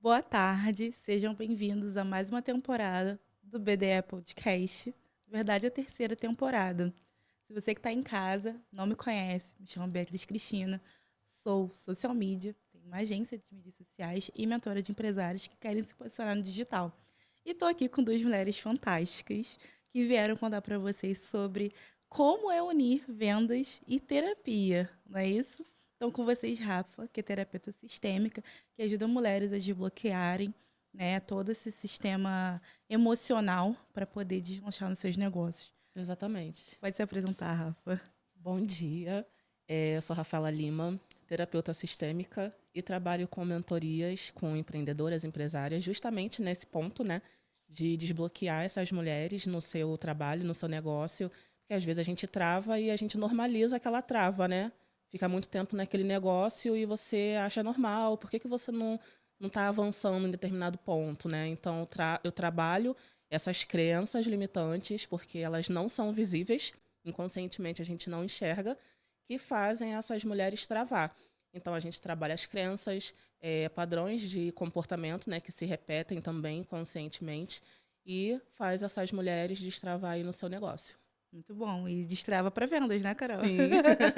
Boa tarde, sejam bem-vindos a mais uma temporada do BDE Podcast. Na verdade, a terceira temporada. Se você que está em casa, não me conhece, me chamo Beatriz Cristina, sou social media, tenho uma agência de mídias sociais e mentora de empresários que querem se posicionar no digital. E estou aqui com duas mulheres fantásticas que vieram contar para vocês sobre como é unir vendas e terapia, não é isso? Então, com vocês, Rafa, que é terapeuta sistêmica, que ajuda mulheres a desbloquearem, né, todo esse sistema emocional para poder deslanchar nos seus negócios. Exatamente. Pode se apresentar, Rafa. Bom dia, eu sou Rafaela Lima, terapeuta sistêmica e trabalho com mentorias com empreendedoras, empresárias, justamente nesse ponto, né, de desbloquear essas mulheres no seu trabalho, no seu negócio, porque às vezes a gente trava e a gente normaliza aquela trava, né? Fica muito tempo naquele negócio e você acha normal, por que você não está avançando em determinado ponto, né? Então, eu trabalho essas crenças limitantes, porque elas não são visíveis, inconscientemente a gente não enxerga, que fazem essas mulheres travar. Então, a gente trabalha as crenças, padrões de comportamento, né, que se repetem também conscientemente, e faz essas mulheres destravar aí no seu negócio. Muito bom. E destrava para vendas, né, Carol? Sim.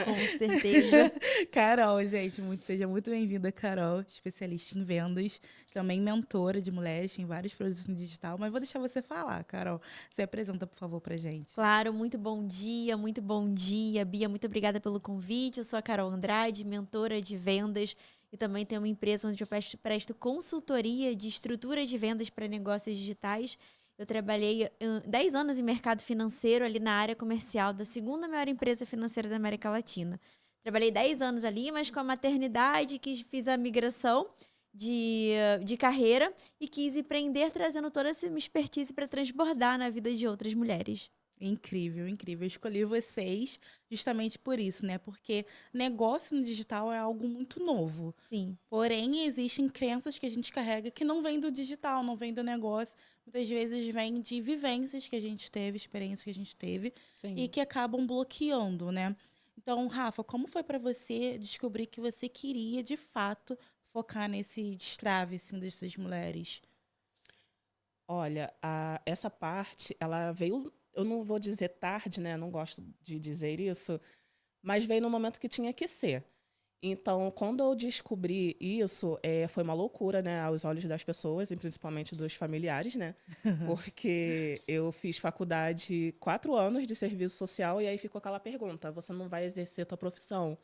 Com certeza. Carol, gente, seja muito bem-vinda, Carol, especialista em vendas, também mentora de mulheres, tem vários produtos no digital, mas vou deixar você falar, Carol. Se apresenta, por favor, pra gente. Claro, muito bom dia, muito bom dia. Bia, muito obrigada pelo convite. Eu sou a Carol Andrade, mentora de vendas e também tenho uma empresa onde eu presto consultoria de estrutura de vendas para negócios digitais. Eu trabalhei 10 anos em mercado financeiro ali na área comercial da segunda maior empresa financeira da América Latina. Trabalhei 10 anos ali, mas com a maternidade, fiz a migração de carreira e quis empreender trazendo toda essa minha expertise para transbordar na vida de outras mulheres. Incrível, incrível. Eu escolhi vocês justamente por isso, né? Porque negócio no digital é algo muito novo. Sim. Porém, existem crenças que a gente carrega que não vêm do digital, não vêm do negócio. Muitas vezes vêm de vivências que a gente teve, experiências que a gente teve. Sim. E que acabam bloqueando, né? Então, Rafa, como foi para você descobrir que você queria, de fato, focar nesse destrave, assim, dessas mulheres? Olha, essa parte, ela veio, eu não vou dizer tarde, né? Não gosto de dizer isso, mas veio no momento que tinha que ser. Então, quando eu descobri isso, foi uma loucura, né, aos olhos das pessoas, e principalmente dos familiares, né? Porque eu fiz faculdade 4 anos de serviço social e aí ficou aquela pergunta: você não vai exercer a tua profissão?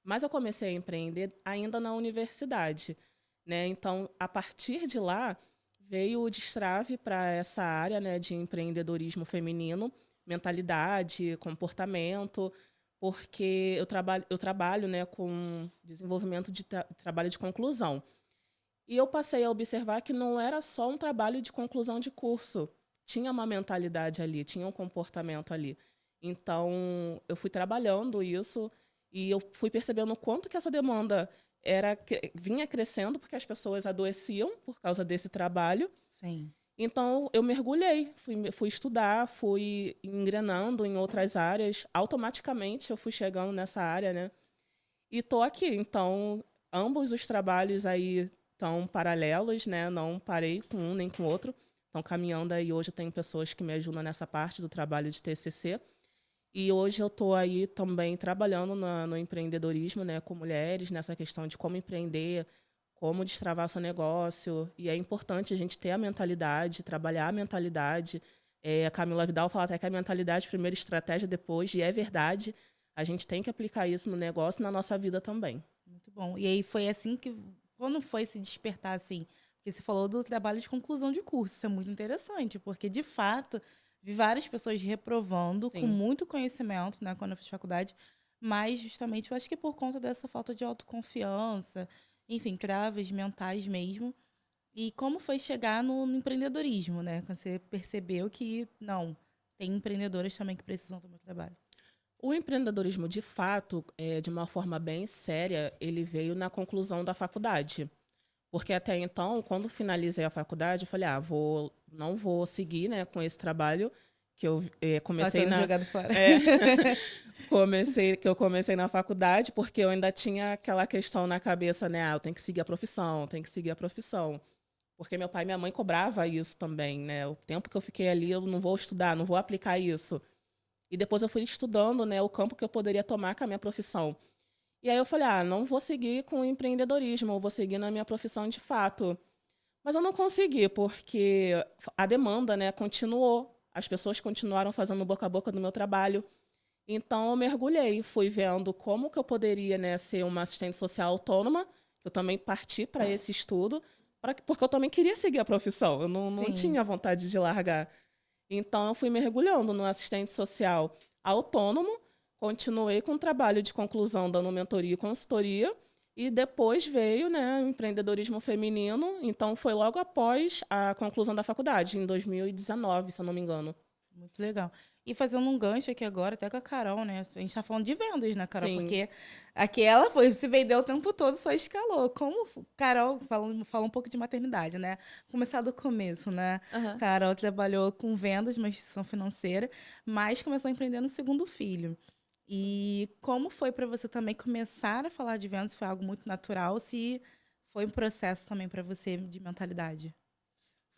Mas eu comecei a empreender ainda na universidade, né? Então, a partir de lá, veio o destrave para essa área, né, de empreendedorismo feminino, mentalidade, comportamento, porque eu trabalho, né, com desenvolvimento de trabalho de conclusão. E eu passei a observar que não era só um trabalho de conclusão de curso, tinha uma mentalidade ali, tinha um comportamento ali. Então, eu fui trabalhando isso e eu fui percebendo o quanto que essa demanda vinha crescendo, porque as pessoas adoeciam por causa desse trabalho. Sim. Então, eu mergulhei, fui estudar, fui engrenando em outras áreas. Automaticamente, eu fui chegando nessa área, né? E estou aqui. Então, ambos os trabalhos aí estão paralelos, né? Não parei com um nem com o outro. Estão caminhando aí. Hoje eu tenho pessoas que me ajudam nessa parte do trabalho de TCC. E hoje eu estou aí também trabalhando no empreendedorismo, né? Com mulheres, nessa questão de como empreender, como destravar seu negócio. E é importante a gente ter a mentalidade, trabalhar a mentalidade. A Camila Vidal fala até que a mentalidade primeiro, estratégia depois, e é verdade. A gente tem que aplicar isso no negócio e na nossa vida também. Muito bom. E aí foi assim que... Quando foi se despertar, assim? Porque você falou do trabalho de conclusão de curso. Isso é muito interessante, porque, de fato, vi várias pessoas reprovando Sim. com muito conhecimento, né? Quando eu fiz faculdade. Mas, justamente, eu acho que por conta dessa falta de autoconfiança, enfim, travas mentais mesmo. E como foi chegar no empreendedorismo, né? Quando você percebeu que, não, tem empreendedoras também que precisam do meu trabalho. O empreendedorismo, de fato, de uma forma bem séria, ele veio na conclusão da faculdade. Porque até então, quando finalizei a faculdade, eu falei, não vou seguir, né, com esse trabalho, que eu comecei Tá na... jogado fora. Que eu comecei na faculdade, porque eu ainda tinha aquela questão na cabeça, né? Ah, eu tenho que seguir a profissão, tenho que seguir a profissão. Porque meu pai e minha mãe cobrava isso também, né? O tempo que eu fiquei ali, eu não vou estudar, não vou aplicar isso. E depois eu fui estudando, né, o campo que eu poderia tomar com a minha profissão. E aí eu falei, não vou seguir com o empreendedorismo, eu vou seguir na minha profissão de fato. Mas eu não consegui, porque a demanda, né, continuou. As pessoas continuaram fazendo boca a boca do meu trabalho. Então, eu mergulhei, fui vendo como que eu poderia, né, ser uma assistente social autônoma. Eu também parti para esse estudo, porque eu também queria seguir a profissão. Eu não tinha vontade de largar. Então, eu fui mergulhando no assistente social autônomo, continuei com o trabalho de conclusão, dando mentoria e consultoria, e depois veio, né, o empreendedorismo feminino. Então, foi logo após a conclusão da faculdade, em 2019, se eu não me engano. Muito legal. E fazendo um gancho aqui agora, até com a Carol, né? A gente tá falando de vendas, né, Carol? Sim. Porque aqui ela se vendeu o tempo todo, só escalou. Como, Carol, fala um pouco de maternidade, né? Começar do começo, né? Aham. Carol trabalhou com vendas, uma instituição financeira, mas começou a empreender no segundo filho. E como foi para você também começar a falar de vendas? Foi algo muito natural? Se foi um processo também para você de mentalidade?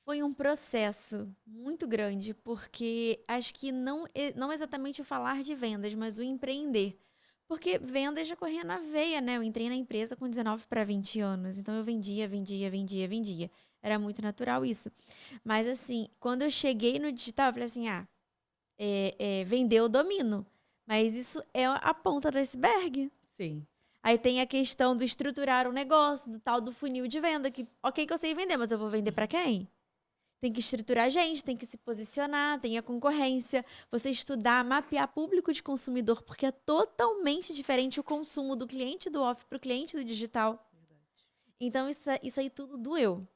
Foi um processo muito grande, porque acho que não exatamente o falar de vendas, mas o empreender. Porque vendas já corria na veia, né? Eu entrei na empresa com 19 para 20 anos, então eu vendia. Era muito natural isso. Mas assim, quando eu cheguei no digital, eu falei assim, vender eu domino. Mas isso é a ponta do iceberg. Sim. Aí tem a questão do estruturar o negócio, do tal do funil de venda, que ok que eu sei vender, mas eu vou vender para quem? Tem que estruturar a gente, tem que se posicionar, tem a concorrência, você estudar, mapear público de consumidor, porque é totalmente diferente o consumo do cliente do off para o cliente do digital. Então, isso aí tudo doeu.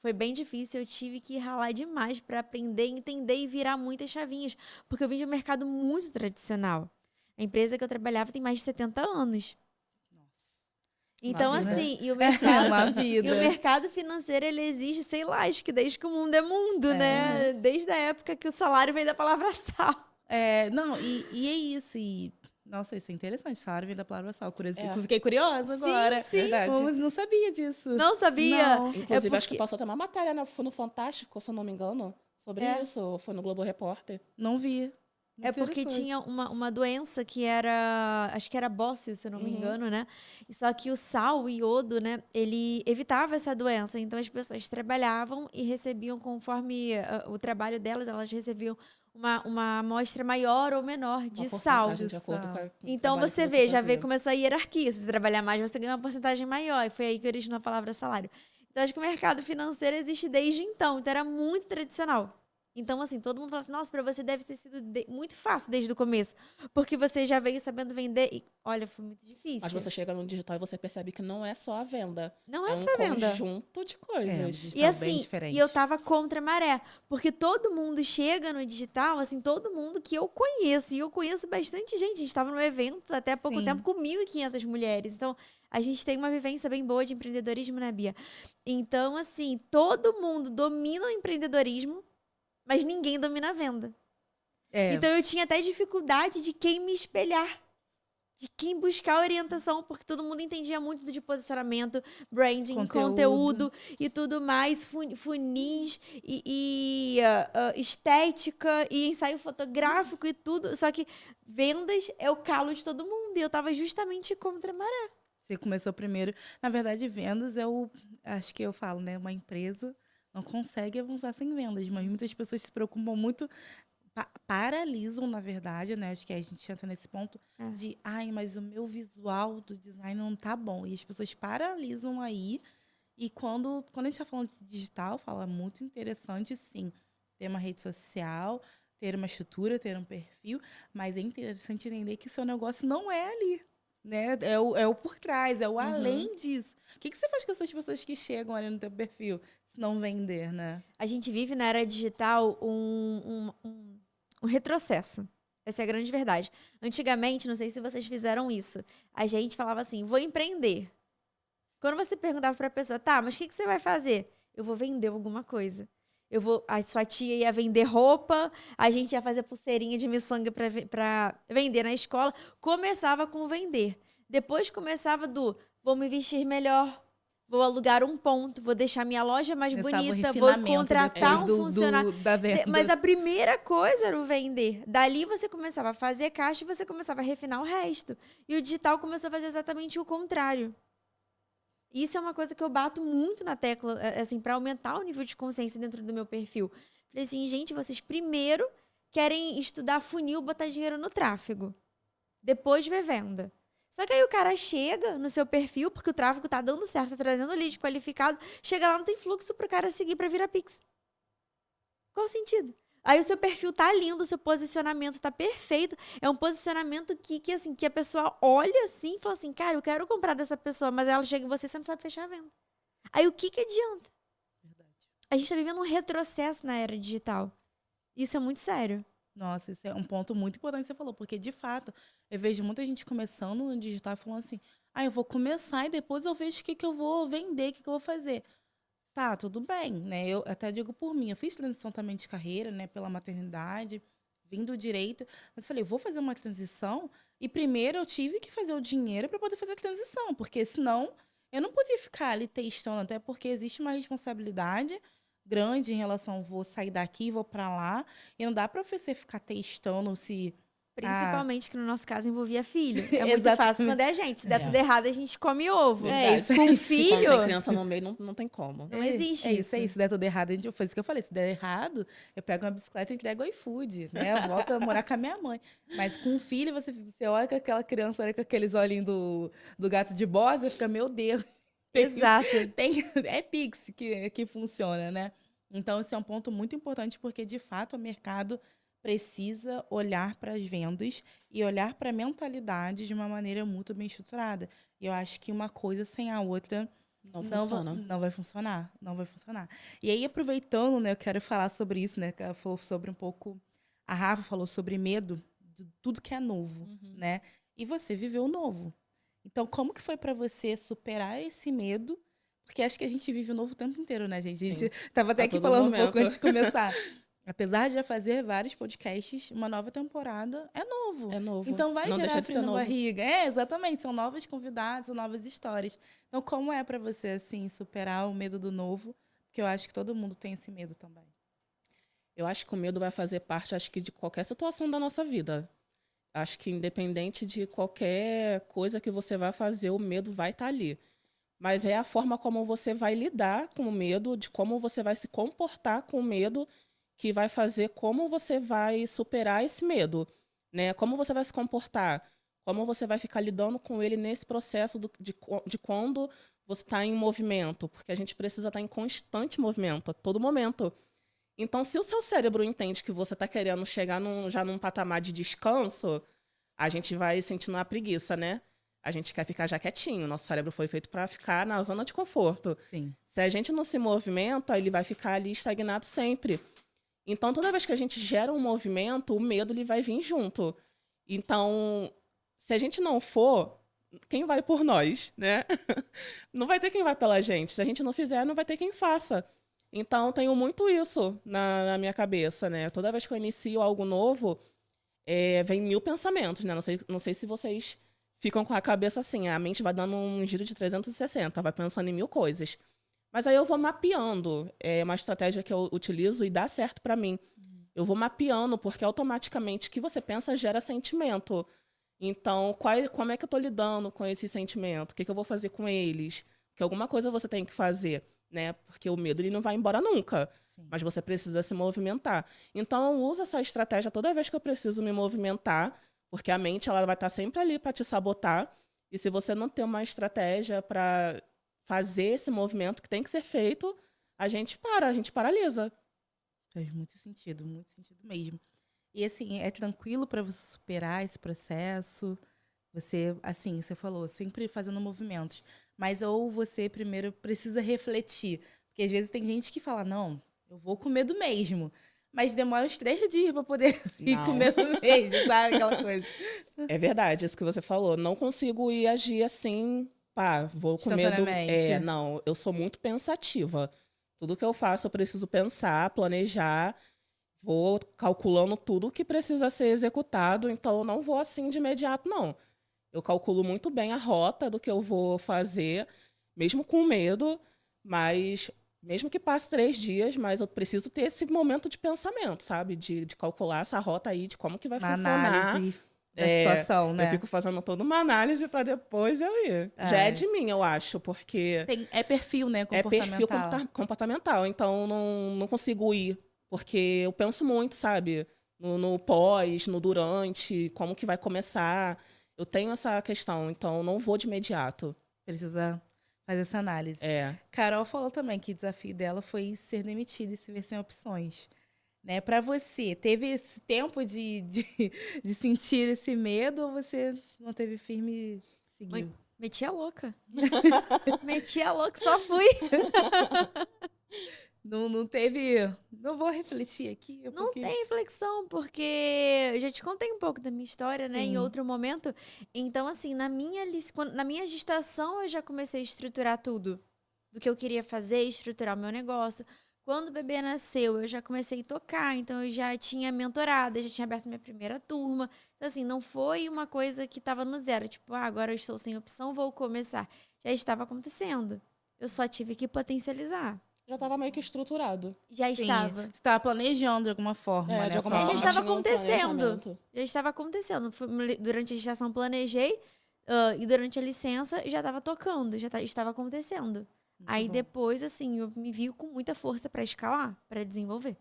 Foi bem difícil, eu tive que ralar demais para aprender, entender e virar muitas chavinhas, porque eu vim de um mercado muito tradicional. A empresa que eu trabalhava tem mais de 70 anos. Então, assim, e o mercado, Uma vida. e o mercado financeiro, ele exige, sei lá, acho que desde que o mundo é mundo, né? Desde a época que o salário vem da palavra sal. Não, e é isso. E, nossa, isso é interessante. Salário vem da palavra sal. Fiquei curiosa agora. Sim. Verdade. Não sabia disso. Não sabia? Não. Inclusive, acho que passou até uma matéria, né? Foi no Fantástico, se eu não me engano, sobre isso. Foi no Globo Repórter. Não vi. É porque tinha uma doença que era, acho que era bócio, se eu não me engano, né? Só que o sal, o iodo, né, ele evitava essa doença. Então as pessoas trabalhavam e recebiam, conforme o trabalho delas, elas recebiam uma amostra maior ou menor de sal. De acordo com Então você vê, já vê começou a hierarquia. Se você trabalhar mais, você ganha uma porcentagem maior. E foi aí que originou a palavra salário. Então acho que o mercado financeiro existe desde então. Então era muito tradicional. Então, assim, todo mundo fala assim, nossa, para você deve ter sido muito fácil desde o começo, porque você já veio sabendo vender e, olha, foi muito difícil. Mas você chega no digital e você percebe que não é só a venda. Não é só a venda. É um conjunto de coisas. E assim, e eu tava contra a maré, porque todo mundo chega no digital, assim, todo mundo que eu conheço, e eu conheço bastante gente, a gente estava no evento até há pouco tempo com 1.500 mulheres, então a gente tem uma vivência bem boa de empreendedorismo, né, Bia? Então, assim, todo mundo domina o empreendedorismo, mas ninguém domina a venda. Então eu tinha até dificuldade de quem me espelhar, de quem buscar orientação, porque todo mundo entendia muito de posicionamento, branding, conteúdo e tudo mais, funis e estética e ensaio fotográfico e tudo. Só que vendas é o calo de todo mundo e eu tava justamente contra a maré. Você começou primeiro. Na verdade, vendas acho que eu falo, né? Uma empresa não consegue avançar sem vendas, mas muitas pessoas se preocupam muito, paralisam, na verdade, né? Acho que a gente entra nesse ponto de, mas o meu visual do design não tá bom. E as pessoas paralisam aí. E quando a gente tá falando de digital, fala muito interessante, sim, ter uma rede social, ter uma estrutura, ter um perfil, mas é interessante entender que o seu negócio não é ali. Né? É o por trás, é o além disso. O que você faz com essas pessoas que chegam ali no teu perfil, se não vender, né? A gente vive na era digital um retrocesso. Essa é a grande verdade. Antigamente, não sei se vocês fizeram isso, a gente falava assim, vou empreender. Quando você perguntava para a pessoa, tá, mas o que você vai fazer? Eu vou vender alguma coisa. A sua tia ia vender roupa, a gente ia fazer pulseirinha de miçanga pra vender na escola. Começava com vender. Depois começava vou me vestir melhor, vou alugar um ponto, vou deixar minha loja mais bonita, vou contratar um funcionário. Mas a primeira coisa era o vender. Dali você começava a fazer caixa e você começava a refinar o resto. E o digital começou a fazer exatamente o contrário. Isso é uma coisa que eu bato muito na tecla, assim, para aumentar o nível de consciência dentro do meu perfil. Falei assim, gente, vocês primeiro querem estudar funil, botar dinheiro no tráfego. Depois ver venda. Só que aí o cara chega no seu perfil, porque o tráfego tá dando certo, tá trazendo lead qualificado, chega lá, não tem fluxo pro cara seguir para virar Pix. Qual o sentido? Aí o seu perfil tá lindo, o seu posicionamento tá perfeito. É um posicionamento que a pessoa olha assim e fala assim, cara, eu quero comprar dessa pessoa, mas ela chega em você não sabe fechar a venda. Aí o que adianta? Verdade. A gente tá vivendo um retrocesso na era digital. Isso é muito sério. Nossa, esse é um ponto muito importante que você falou, porque de fato, eu vejo muita gente começando no digital falando assim, eu vou começar e depois eu vejo o que eu vou vender, o que eu vou fazer. Tá, tudo bem, né? Eu até digo por mim, eu fiz transição também de carreira, né? Pela maternidade, vim do direito, mas falei, vou fazer uma transição e primeiro eu tive que fazer o dinheiro para poder fazer a transição, porque senão eu não podia ficar ali testando, até porque existe uma responsabilidade grande em relação, vou sair daqui, vou para lá, e não dá para você ficar testando se... Principalmente que no nosso caso envolvia filho. É muito fácil quando é a gente. Se der tudo errado, a gente come ovo. É isso. Com filho... Quando tem criança no meio, não tem como. Não existe isso. É isso. Se der tudo errado, foi isso que eu falei. Se der errado, eu pego uma bicicleta e entrego o iFood, né? Eu volto a morar com a minha mãe. Mas com filho, você olha com aquela criança, olha com aqueles olhinhos do gato de bosa, fica, meu Deus. Exato. É Pix que funciona, né? Então, esse é um ponto muito importante, porque, de fato, o mercado precisa olhar para as vendas e olhar para a mentalidade de uma maneira muito bem estruturada. E eu acho que uma coisa sem a outra não vai funcionar. E aí, aproveitando, né, eu quero falar sobre isso, né? Que ela falou sobre um pouco... A Rafa falou sobre medo de tudo que é novo, né? E você viveu o novo. Então, como que foi para você superar esse medo? Porque acho que a gente vive o novo o tempo inteiro, né, gente? A gente estava até aqui falando um pouco antes de começar. Apesar de já fazer vários podcasts, uma nova temporada é novo. É novo. Então vai gerar frio na barriga. É, exatamente. São novos convidados, são novas histórias. Então, como é para você, assim, superar o medo do novo? Porque eu acho que todo mundo tem esse medo também. Eu acho que o medo vai fazer parte, acho que, de qualquer situação da nossa vida. Acho que independente de qualquer coisa que você vai fazer, o medo vai estar ali. Mas é a forma como você vai lidar com o medo, de como você vai se comportar com o medo, que vai fazer como você vai superar esse medo, né? Como você vai se comportar, como você vai ficar lidando com ele nesse processo de quando você está em movimento, porque a gente precisa estar em constante movimento, a todo momento. Então, se o seu cérebro entende que você está querendo chegar já num patamar de descanso, a gente vai sentindo a preguiça, né? A gente quer ficar já quietinho. Nosso cérebro foi feito para ficar na zona de conforto. Sim. Se a gente não se movimenta, ele vai ficar ali estagnado sempre. Então, toda vez que a gente gera um movimento, o medo ele vai vir junto. Então, se a gente não for, quem vai por nós, né? Não vai ter quem vai pela gente. Se a gente não fizer, não vai ter quem faça. Então, tenho muito isso na minha cabeça, né? Toda vez que eu inicio algo novo, vem 1000 pensamentos, né? Não sei se vocês ficam com a cabeça assim, a mente vai dando um giro de 360, vai pensando em 1000 coisas. Mas aí eu vou mapeando. É uma estratégia que eu utilizo e dá certo para mim. Eu vou mapeando, porque automaticamente o que você pensa gera sentimento. Então, como é que eu estou lidando com esse sentimento? O que eu vou fazer com eles? Porque alguma coisa você tem que fazer, né? Porque o medo ele não vai embora nunca. Sim. Mas você precisa se movimentar. Então, eu uso essa estratégia toda vez que eu preciso me movimentar, porque a mente ela vai estar sempre ali para te sabotar. E se você não tem uma estratégia para fazer esse movimento que tem que ser feito, a gente paralisa. Faz muito sentido mesmo. E assim, é tranquilo para você superar esse processo? Você, assim, você falou, sempre fazendo movimentos. Mas ou você primeiro precisa refletir. Porque às vezes tem gente que fala, não, eu vou com medo mesmo. Mas demora uns 3 dias para poder ir com medo mesmo, sabe? Aquela coisa. É verdade, isso que você falou. Não consigo ir agir assim, vou com medo. Não, eu sou muito pensativa. Tudo que eu faço, eu preciso pensar, planejar, vou calculando tudo que precisa ser executado, então eu não vou assim de imediato, não. Eu calculo muito bem a rota do que eu vou fazer, mesmo com medo, mas mesmo que passe 3 dias, mas eu preciso ter esse momento de pensamento, sabe? De calcular essa rota aí, de como que vai Uma funcionar. análise da situação, né? Eu fico fazendo toda uma análise para depois eu ir. Já é de mim, eu acho, porque É perfil, né? é Comportamental. perfil comportamental. Então, não consigo ir, porque eu penso muito, sabe? No pós, no durante, como que vai começar. Eu tenho essa questão, então não vou de imediato. Precisa fazer essa análise. Carol falou também que o desafio dela foi ser demitida e se ver sem opções. Né? Para você, teve esse tempo de sentir esse medo ou você não teve firme e seguiu? Meti a louca. Meti a louca, só fui. Não teve... Não vou refletir aqui. Não tem reflexão, porque eu já te contei um pouco da minha história, né? Em outro momento. Então, assim, na minha gestação, eu já comecei a estruturar tudo. Do que eu queria fazer, estruturar o meu negócio. Quando o bebê nasceu, eu já comecei a tocar. Então, eu já tinha mentorada, já tinha aberto minha primeira turma. Então, assim, não foi uma coisa que estava no zero. Tipo, agora eu estou sem opção, vou começar. Já estava acontecendo. Eu só tive que potencializar. Já estava meio que estruturado. Já estava. Você estava planejando de alguma forma, né? Já estava acontecendo. Já estava acontecendo. Durante a gestação planejei e durante a licença já estava tocando, estava acontecendo. Aí depois, assim, eu me vi com muita força para escalar, para desenvolver.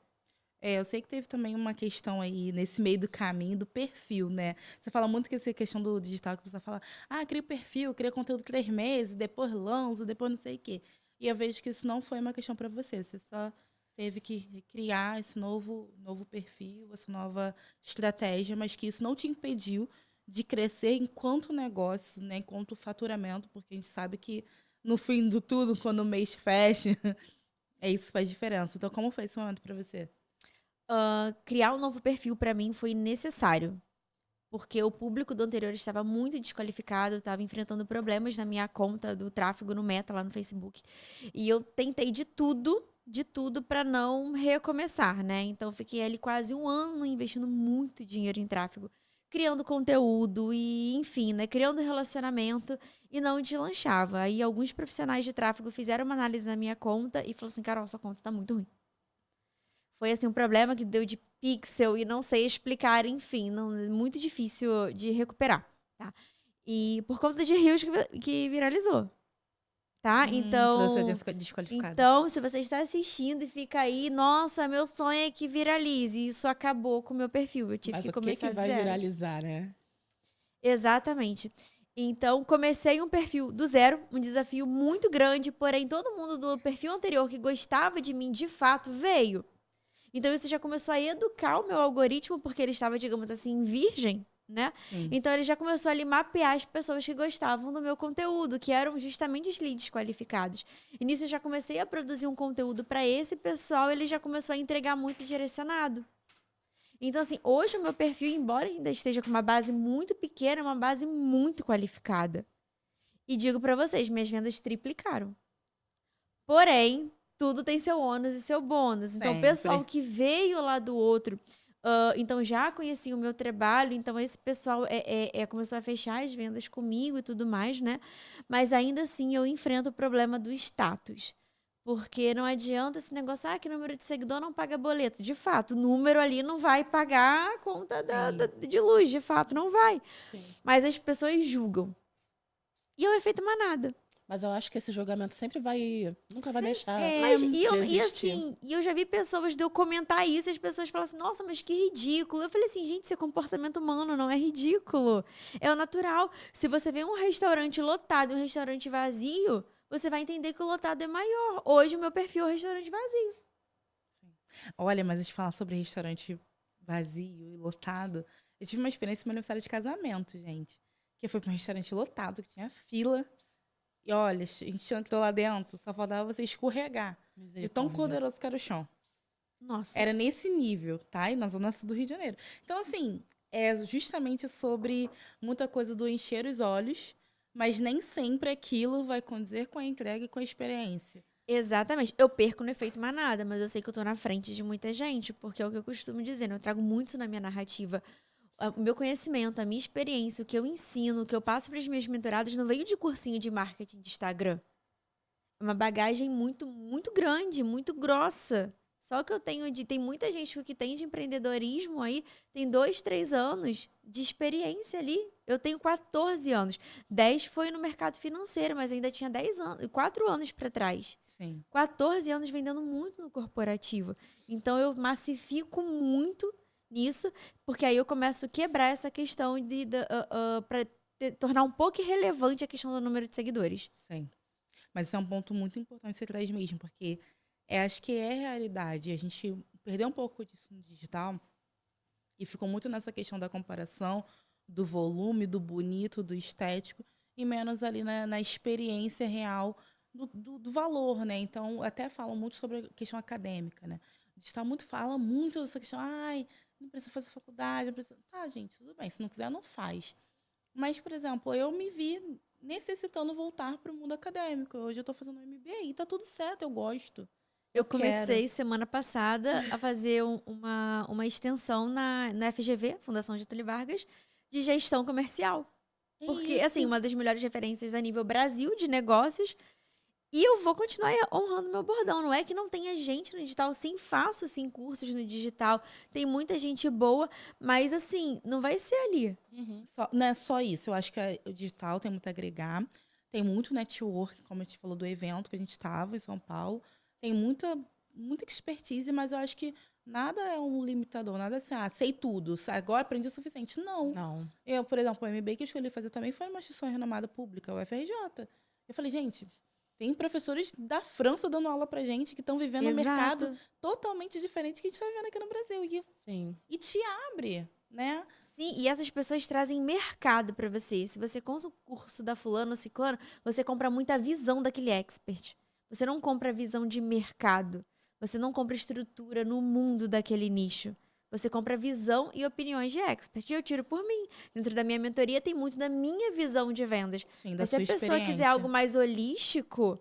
Eu sei que teve também uma questão aí nesse meio do caminho do perfil, né? Você fala muito que essa questão do digital, que você fala, cria perfil, cria conteúdo 3 meses, depois lança, depois não sei o quê. E eu vejo que isso não foi uma questão para você. Você só teve que criar esse novo perfil, essa nova estratégia, mas que isso não te impediu de crescer enquanto negócio, né? Enquanto faturamento, porque a gente sabe que no fim do tudo, quando o mês fecha, isso faz diferença. Então, como foi esse momento para você? Criar um novo perfil para mim foi necessário. Porque o público do anterior estava muito desqualificado, estava enfrentando problemas na minha conta do tráfego no Meta, lá no Facebook. E eu tentei de tudo para não recomeçar, né? Então, eu fiquei ali quase 1 ano investindo muito dinheiro em tráfego, criando conteúdo e, enfim, né? Criando relacionamento e não deslanchava. Aí, alguns profissionais de tráfego fizeram uma análise na minha conta e falaram assim, Carol, sua conta tá muito ruim. Foi, assim, um problema que deu de pixel e não sei explicar, enfim, muito difícil de recuperar, tá? E por conta de Reels que viralizou, tá? Então, se você está assistindo e fica aí, nossa, meu sonho é que viralize, isso acabou com o meu perfil, eu tive que começar do zero. Mas o que vai viralizar, né? Exatamente. Então, comecei um perfil do zero, um desafio muito grande, porém, todo mundo do perfil anterior que gostava de mim, de fato, veio. Então, isso já começou a educar o meu algoritmo, porque ele estava, digamos assim, virgem, né? Sim. Então, ele já começou a mapear as pessoas que gostavam do meu conteúdo, que eram justamente os leads qualificados. E nisso, eu já comecei a produzir um conteúdo para esse pessoal, ele já começou a entregar muito direcionado. Então, assim, hoje o meu perfil, embora ainda esteja com uma base muito pequena, é uma base muito qualificada. E digo para vocês, minhas vendas triplicaram. Porém, tudo tem seu ônus e seu bônus. Então, o pessoal que veio lá do outro, então já conhecia o meu trabalho, então esse pessoal começou a fechar as vendas comigo e tudo mais, né? Mas ainda assim eu enfrento o problema do status. Porque não adianta esse negócio, que número de seguidor não paga boleto. De fato, o número ali não vai pagar a conta de luz, de fato, não vai. Sim. Mas as pessoas julgam. E é o efeito manada. Mas eu acho que esse julgamento sempre vai... Nunca vai deixar E eu já vi pessoas de eu comentar isso e as pessoas falam assim, nossa, mas que ridículo. Eu falei assim, gente, isso é comportamento humano, não é ridículo. É o natural. Se você vê um restaurante lotado e um restaurante vazio, você vai entender que o lotado é maior. Hoje o meu perfil é um restaurante vazio. Sim. Olha, mas a gente falar sobre restaurante vazio e lotado. Eu tive uma experiência no meu aniversário de casamento, gente. Que foi para um restaurante lotado, que tinha fila. E olha, a gente entrou lá dentro, só faltava você escorregar. De tão poderoso que era o chão. Nossa. Era nesse nível, tá? E na zona sul do Rio de Janeiro. Então, assim, é justamente sobre muita coisa do encher os olhos, mas nem sempre aquilo vai condizer com a entrega e com a experiência. Exatamente. Eu perco no efeito manada, mas eu sei que eu tô na frente de muita gente, porque é o que eu costumo dizer, né? Eu trago muito isso na minha narrativa. O meu conhecimento, a minha experiência, o que eu ensino, o que eu passo para as minhas mentoradas não veio de cursinho de marketing de Instagram. É uma bagagem muito, muito grande, muito grossa. Só que eu tenho tem muita gente que tem de empreendedorismo aí, tem 2, 3 anos de experiência ali. Eu tenho 14 anos. 10 foi no mercado financeiro, mas eu ainda tinha 10 anos, 4 anos para trás. Sim. 14 anos vendendo muito no corporativo. Então eu massifico muito nisso, porque aí eu começo a quebrar essa questão para tornar um pouco irrelevante a questão do número de seguidores. Sim. Mas isso é um ponto muito importante que você traz mesmo, porque acho que é realidade. A gente perdeu um pouco disso no digital e ficou muito nessa questão da comparação, do volume, do bonito, do estético, e menos ali na experiência real do valor, né? Então, até falam muito sobre a questão acadêmica, né? O digital fala muito dessa questão, não precisa fazer faculdade, não precisa... Tá, gente, tudo bem, se não quiser, não faz. Mas, por exemplo, eu me vi necessitando voltar para o mundo acadêmico. Hoje eu estou fazendo um MBA e tá tudo certo, eu gosto. Eu comecei semana passada a fazer uma extensão na FGV, Fundação Getúlio Vargas, de gestão comercial. Porque, assim, uma das melhores referências a nível Brasil de negócios. E eu vou continuar honrando meu bordão. Não é que não tenha gente no digital. Sim, faço, sim, cursos no digital. Tem muita gente boa, mas, assim, não vai ser ali. Não é só isso. Eu acho que o digital tem muito a agregar. Tem muito network, como a gente falou do evento que a gente estava em São Paulo. Tem muita expertise, mas eu acho que nada é um limitador. Nada assim, sei tudo. Agora aprendi o suficiente. Não. Eu, por exemplo, o MBA que eu escolhi fazer também foi uma instituição renomada pública, o FRJ. Eu falei, gente... Tem professores da França dando aula pra gente que estão vivendo um mercado totalmente diferente que a gente está vivendo aqui no Brasil. Sim. E te abre, né? Sim, e essas pessoas trazem mercado para você. Se você compra o curso da fulano ou ciclano, você compra muita visão daquele expert. Você não compra a visão de mercado. Você não compra estrutura no mundo daquele nicho. Você compra visão e opiniões de expert. E eu tiro por mim. Dentro da minha mentoria tem muito da minha visão de vendas. Sim, da Mas se a sua pessoa quiser algo mais holístico,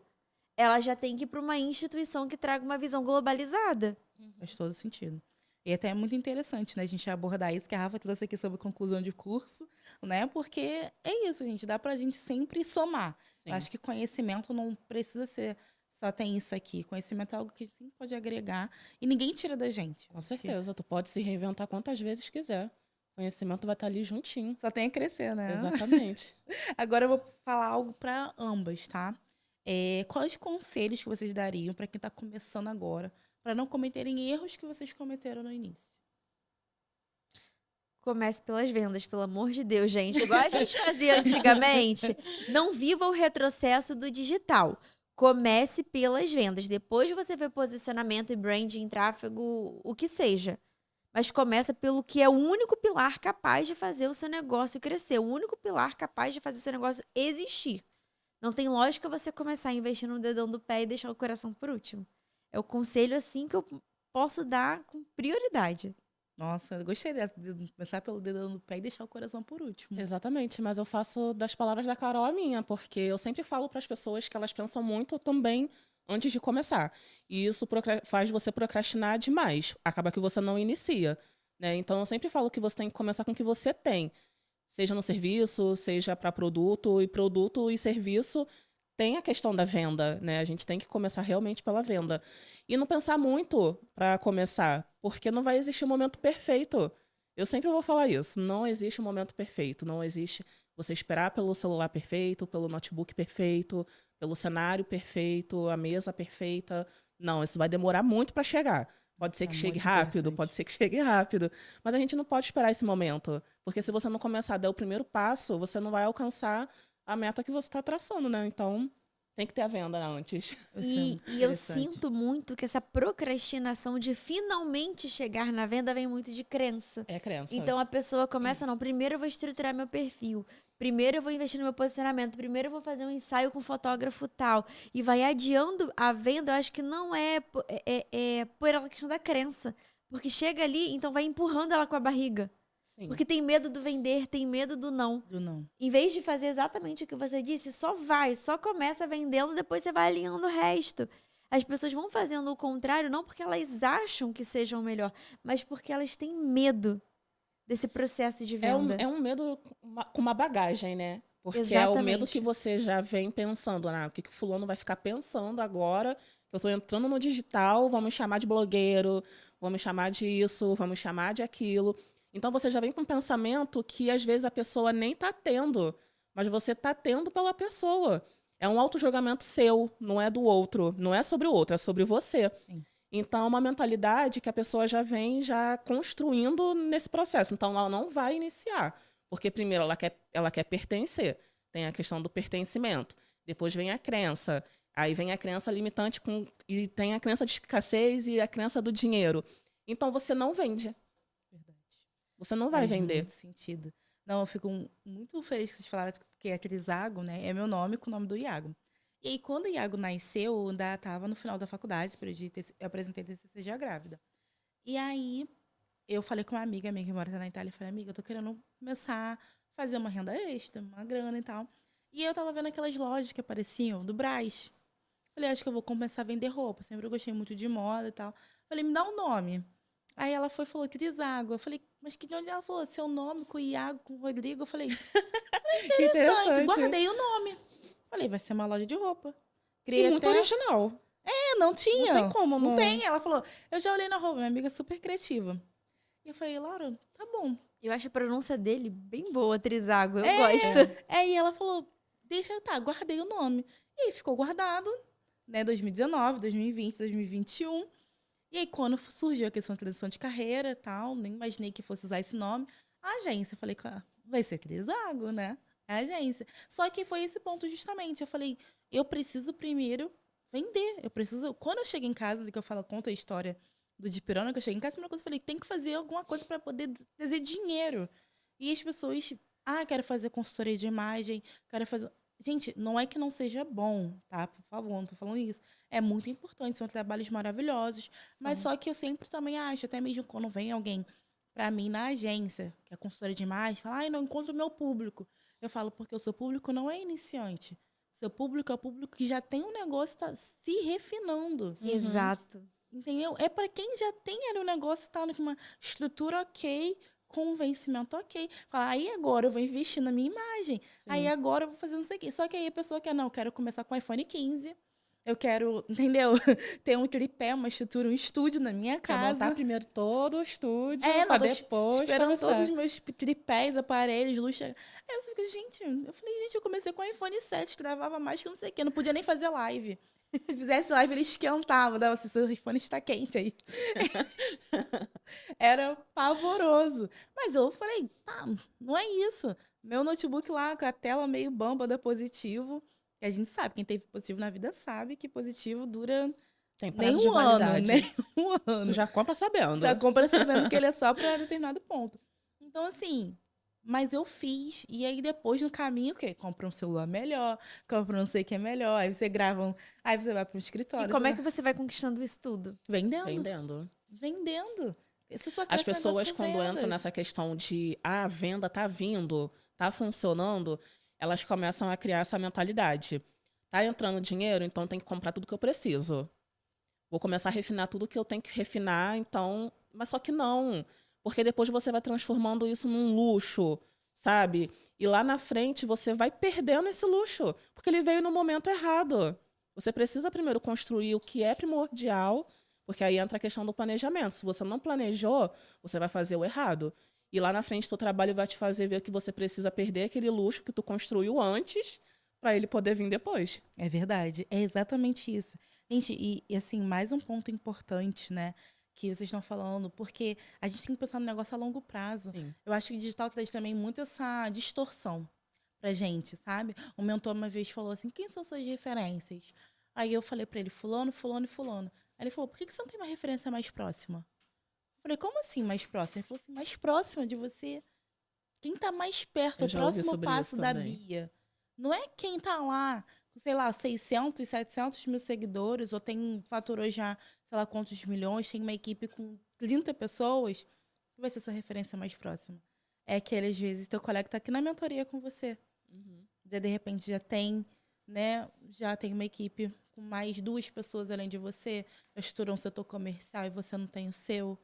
ela já tem que ir para uma instituição que traga uma visão globalizada. Faz todo sentido. E até é muito interessante, né, a gente abordar isso que a Rafa trouxe aqui sobre conclusão de curso, né? Porque é isso, gente, dá pra gente sempre somar. Eu acho que conhecimento não precisa ser só tem isso aqui. Conhecimento é algo que sim pode agregar e ninguém tira da gente. Com certeza, tu pode se reinventar quantas vezes quiser. Conhecimento vai estar ali juntinho. Só tem a crescer, né? Exatamente. Agora eu vou falar algo para ambas, tá? Quais conselhos que vocês dariam para quem está começando agora, para não cometerem erros que vocês cometeram no início? Comece pelas vendas, pelo amor de Deus, gente. Igual a gente fazia antigamente. Não viva o retrocesso do digital. Comece pelas vendas. Depois você vê posicionamento e branding, tráfego, o que seja. Mas começa pelo que é o único pilar capaz de fazer o seu negócio crescer. O único pilar capaz de fazer o seu negócio existir. Não tem lógica você começar a investir no dedão do pé e deixar o coração por último. É o conselho assim que eu posso dar com prioridade. Nossa, eu gostei dessa, de começar pelo dedão no pé e deixar o coração por último. Exatamente, mas eu faço das palavras da Carol a minha, porque eu sempre falo para as pessoas que elas pensam muito também antes de começar. E isso faz você procrastinar demais. Acaba que você não inicia, né? Então, eu sempre falo que você tem que começar com o que você tem. Seja no serviço, seja para produto e serviço tem a questão da venda, né? A gente tem que começar realmente pela venda. E não pensar muito para começar, porque não vai existir um momento perfeito. Eu sempre vou falar isso. Não existe um momento perfeito. Não existe você esperar pelo celular perfeito, pelo notebook perfeito, pelo cenário perfeito, a mesa perfeita. Não, isso vai demorar muito para chegar. Pode ser que chegue rápido, pode ser que chegue rápido. Mas a gente não pode esperar esse momento. Porque se você não começar a dar o primeiro passo, você não vai alcançar a meta que você está traçando, né? Então, tem que ter a venda antes. E eu sinto muito que essa procrastinação de finalmente chegar na venda vem muito de crença. É crença. Então, a pessoa começa, não, primeiro eu vou estruturar meu perfil, primeiro eu vou investir no meu posicionamento, primeiro eu vou fazer um ensaio com fotógrafo tal. E vai adiando a venda, eu acho que não é por ela questão da crença. Porque chega ali, então vai empurrando ela com a barriga. Sim. Porque tem medo do vender, tem medo do não. Em vez de fazer exatamente o que você disse, só começa vendendo, depois você vai alinhando o resto. As pessoas vão fazendo o contrário, não porque elas acham que sejam melhor, mas porque elas têm medo desse processo de venda. É um medo com uma bagagem, né? Porque é o medo Exatamente. que você já vem pensando, o que o fulano vai ficar pensando agora que eu estou entrando no digital, vão me chamar de blogueiro, vão me chamar disso, vão me chamar de aquilo. Então você já vem com um pensamento que às vezes a pessoa nem está tendo, mas você está tendo pela pessoa. É um autojulgamento seu, não é do outro, não é sobre o outro, é sobre você. Sim. Então, é uma mentalidade que a pessoa já vem já construindo nesse processo. Então, ela não vai iniciar. Porque, primeiro, ela quer pertencer. Tem a questão do pertencimento. Depois vem a crença. Aí vem a crença limitante e tem a crença de escassez e a crença do dinheiro. Então, você não vende. Verdade. Você não vai Faz vender. muito sentido. Não, eu fico muito feliz que vocês falaram que aquele Zago, né, é meu nome com o nome do Iago. E aí, quando o Iago nasceu, eu ainda estava no final da faculdade, eu apresentei TCC já grávida. E aí, eu falei com uma amiga minha que mora na Itália, eu falei, amiga, eu tô querendo começar a fazer uma renda extra, uma grana e tal. E eu tava vendo aquelas lojas que apareciam, do Brás. Falei, acho que eu vou começar a vender roupa, sempre eu gostei muito de moda e tal. Falei, me dá um nome. Aí ela falou que Crisago. Eu falei, mas que de onde ela falou? Seu nome com o Iago, com o Rodrigo? Eu falei, Que interessante. interessante. Guardei o nome. Falei, vai ser uma loja de roupa. E Criei muito até... original. Não tinha. Não tem como, Não não. tem. Ela falou, eu já olhei na roupa, minha amiga é super criativa. E eu falei, Laura, tá bom. Eu acho a pronúncia dele bem boa, Trizago. Eu gosto. E ela falou, deixa, tá, guardei o nome. E aí ficou guardado, né, 2019, 2020, 2021. E aí, quando surgiu a questão de transição de carreira e tal, nem imaginei que fosse usar esse nome, a agência, eu falei, vai ser Trizago, né? É a agência. Só que foi esse ponto justamente. Eu falei, eu preciso primeiro vender. Eu preciso. Quando eu cheguei em casa, que eu falo, conta a história do Dipirona, que eu cheguei em casa, a primeira coisa que eu falei, tem que fazer alguma coisa para poder trazer dinheiro. E as pessoas, quero fazer consultoria de imagem, quero fazer. Gente, não é que não seja bom, tá? Por favor, não tô falando isso. É muito importante, são trabalhos maravilhosos. Mas só que eu sempre também acho, até mesmo quando vem alguém para mim na agência, que é consultora de imagem, fala, não encontro o meu público. Eu falo, porque o seu público não é iniciante. Seu público é o público que já tem um negócio, tá se refinando. Exato. Entendeu? É para quem já tem ali o negócio, tá numa estrutura ok, com um vencimento ok. Fala, aí agora eu vou investir na minha imagem. Sim. Aí agora eu vou fazer não sei o quê. Só que aí a pessoa quer, não, eu quero começar com o iPhone 15. Eu quero, entendeu? Ter um tripé, uma estrutura, um estúdio na minha Quer casa. montar primeiro todo o estúdio, não, pra tô depois esperando começar. todos os meus tripés, aparelhos, luz. Aí eu fico, eu falei, eu comecei com o iPhone 7, gravava mais que não sei o quê. Não podia nem fazer live. Se fizesse live, ele esquentava. Dava assim, seu iPhone está quente aí. Era pavoroso. Mas eu falei, tá, não é isso. Meu notebook lá, com a tela meio bamba da positivo. E a gente sabe, quem teve positivo na vida sabe que positivo dura Tem nem prazo de um ano, validade. nem um ano. Tu já compra sabendo. Você compra sabendo que ele é só para determinado ponto. Então, assim, mas eu fiz. E aí, depois, no caminho, o quê? Compra um celular melhor, compra não sei o que é melhor. Aí você grava aí você vai para um escritório. E como é que você vai conquistando isso tudo? Vendendo. Você só quer As esse negócio pessoas, com quando vendas. entram nessa questão de a venda tá vindo, tá funcionando, elas começam a criar essa mentalidade. Tá entrando dinheiro, então tem que comprar tudo que eu preciso. Vou começar a refinar tudo que eu tenho que refinar, então... Mas só que não. Porque depois você vai transformando isso num luxo, sabe? E lá na frente você vai perdendo esse luxo, porque ele veio no momento errado. Você precisa primeiro construir o que é primordial, porque aí entra a questão do planejamento. Se você não planejou, você vai fazer o errado. E lá na frente, o teu trabalho vai te fazer ver que você precisa perder aquele luxo que tu construiu antes para ele poder vir depois. É verdade. É exatamente isso. Gente, e assim, mais um ponto importante, né? Que vocês estão falando, porque a gente tem que pensar no negócio a longo prazo. Sim. Eu acho que o digital traz também muito essa distorção pra gente, sabe? Um mentor uma vez falou assim, quem são suas referências? Aí eu falei pra ele, fulano, fulano e fulano. Aí ele falou, por que você não tem uma referência mais próxima? Eu falei, como assim mais próxima? Ele falou assim, mais próxima de você. Quem tá mais perto, Eu o já ouvi próximo sobre passo isso da também. Bia. Não é quem tá lá, sei lá, 600, 700 mil seguidores, ou faturou já, sei lá, quantos milhões, tem uma equipe com 30 pessoas, que vai ser sua referência mais próxima. É que, às vezes, teu colega tá aqui na mentoria com você. Uhum. De repente, já tem, né, já tem uma equipe com mais 2 pessoas além de você, estrutura um setor comercial e você não tem o seu,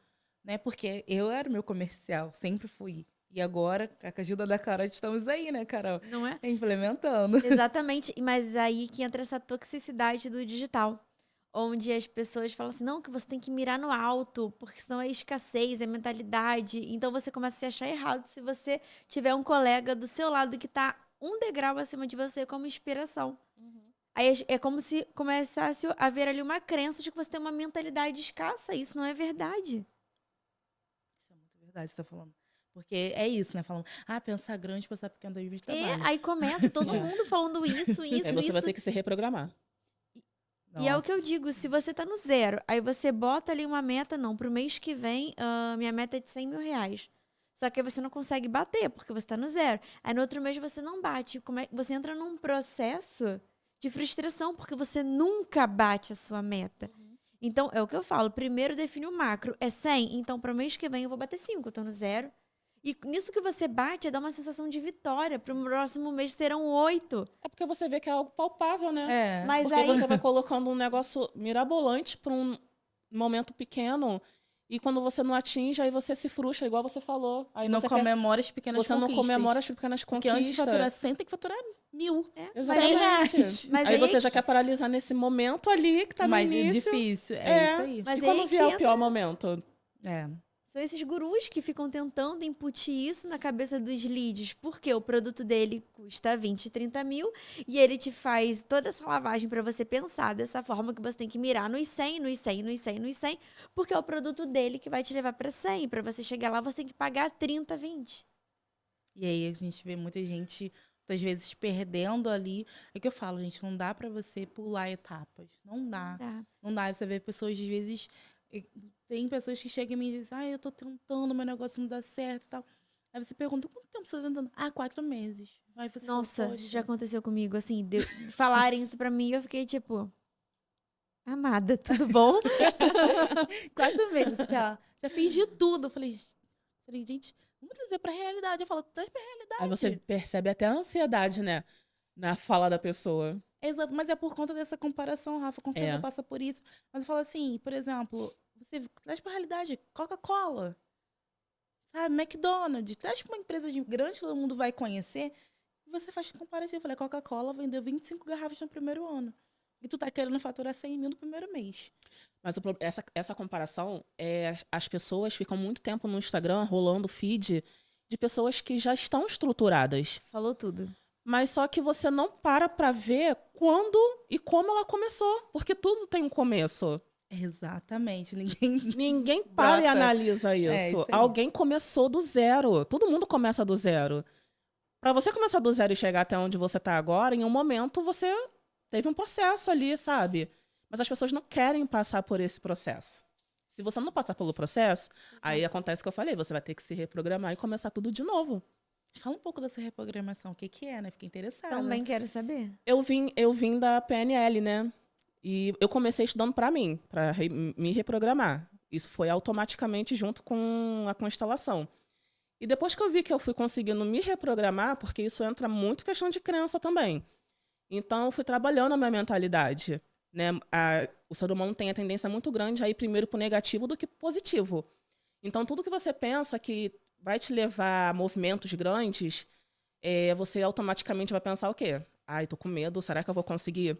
né? Porque eu era o meu comercial, sempre fui. E agora, com a ajuda da Carol, estamos aí, né, Carol? Não é? Implementando. Exatamente, mas aí que entra essa toxicidade do digital, onde as pessoas falam assim, não, que você tem que mirar no alto, porque senão é escassez, é mentalidade. Então você começa a se achar errado se você tiver um colega do seu lado que tá um degrau acima de você como inspiração. Aí é como se começasse a haver ali uma crença de que você tem uma mentalidade escassa. Isso não é verdade. Isso é muito verdade, você tá falando. Porque é isso, né? Falando, pensar grande, pensar pequeno do de trabalho. Aí começa todo mundo falando isso. Aí você isso. vai ter que se reprogramar. E é o que eu digo, se você tá no 0, aí você bota ali uma meta, não, pro mês que vem, minha meta é de 100 mil reais. Só que aí você não consegue bater, porque você tá no 0. Aí no outro mês você não bate. Você entra num processo de frustração, porque você nunca bate a sua meta. Então, é o que eu falo, primeiro define o macro, é 100, então pro mês que vem eu vou bater 5, eu tô no 0. E nisso que você bate, dá uma sensação de vitória. Pro próximo mês serão 8. É porque você vê que é algo palpável, né? É. Mas Porque aí... você vai colocando um negócio mirabolante para um momento pequeno e quando você não atinge, aí você se frustra, igual você falou. Aí não você comemora as pequenas você conquistas. não comemora as pequenas Porque conquistas. antes de faturar 100, tem que faturar 1.000. Exatamente. R$100. Mas aí aí você já quer paralisar nesse momento ali que tá no mais início. difícil. É isso aí. Mas e aí quando que vier o entra- pior momento? É. São esses gurus que ficam tentando incutir isso na cabeça dos leads, porque o produto dele custa 20, 30 mil e ele te faz toda essa lavagem para você pensar dessa forma que você tem que mirar nos 100, nos 100, nos 100, nos 100, porque é o produto dele que vai te levar para 100. Para você chegar lá, você tem que pagar 30, 20. E aí a gente vê muita gente, muitas vezes, perdendo ali. É que eu falo, gente, não dá pra você pular etapas. Não dá. Tá. Não dá. Você vê pessoas, às vezes... Tem pessoas que chegam e me dizem, eu tô tentando, meu negócio não dá certo e tal. Aí você pergunta, quanto tempo você tá tentando? 4 meses. Aí você Nossa, fala, "Poxa." já aconteceu comigo, assim, falarem isso pra mim, eu fiquei tipo, amada, tudo bom? 4 meses, já fiz de tudo. Eu falei, gente, vamos trazer pra realidade. Eu falo, traz pra realidade. Aí você percebe até a ansiedade, né? Na fala da pessoa. Exato, mas é por conta dessa comparação, Rafa, com certeza passa por isso. Mas eu falo assim, por exemplo, você traz pra realidade Coca-Cola, sabe, McDonald's, traz pra uma empresa grande que todo mundo vai conhecer, e você faz comparação. Eu falei, Coca-Cola vendeu 25 garrafas no primeiro ano, e tu tá querendo faturar 100 mil no primeiro mês. Mas essa comparação, as pessoas ficam muito tempo no Instagram rolando feed de pessoas que já estão estruturadas. Falou tudo. Mas só que você não para ver quando e como ela começou. Porque tudo tem um começo. Exatamente. Ninguém para e analisa isso. Isso aí. Alguém começou do 0. Todo mundo começa do 0. Para você começar do 0 e chegar até onde você está agora, em um momento você teve um processo ali, sabe? Mas as pessoas não querem passar por esse processo. Se você não passar pelo processo, aí acontece o que eu falei. Você vai ter que se reprogramar e começar tudo de novo. Fala um pouco dessa reprogramação, o que é, né? Fiquei interessada. Também quero saber. Eu vim da PNL, né? E eu comecei estudando para mim, para me reprogramar. Isso foi automaticamente junto com a constelação. E depois que eu vi que eu fui conseguindo me reprogramar, porque isso entra muito questão de crença também. Então, eu fui trabalhando a minha mentalidade, né? O ser humano tem a tendência muito grande a ir primeiro para o negativo do que para o positivo. Então, tudo que você pensa que vai te levar a movimentos grandes, você automaticamente vai pensar o quê? Ai, tô com medo, será que eu vou conseguir?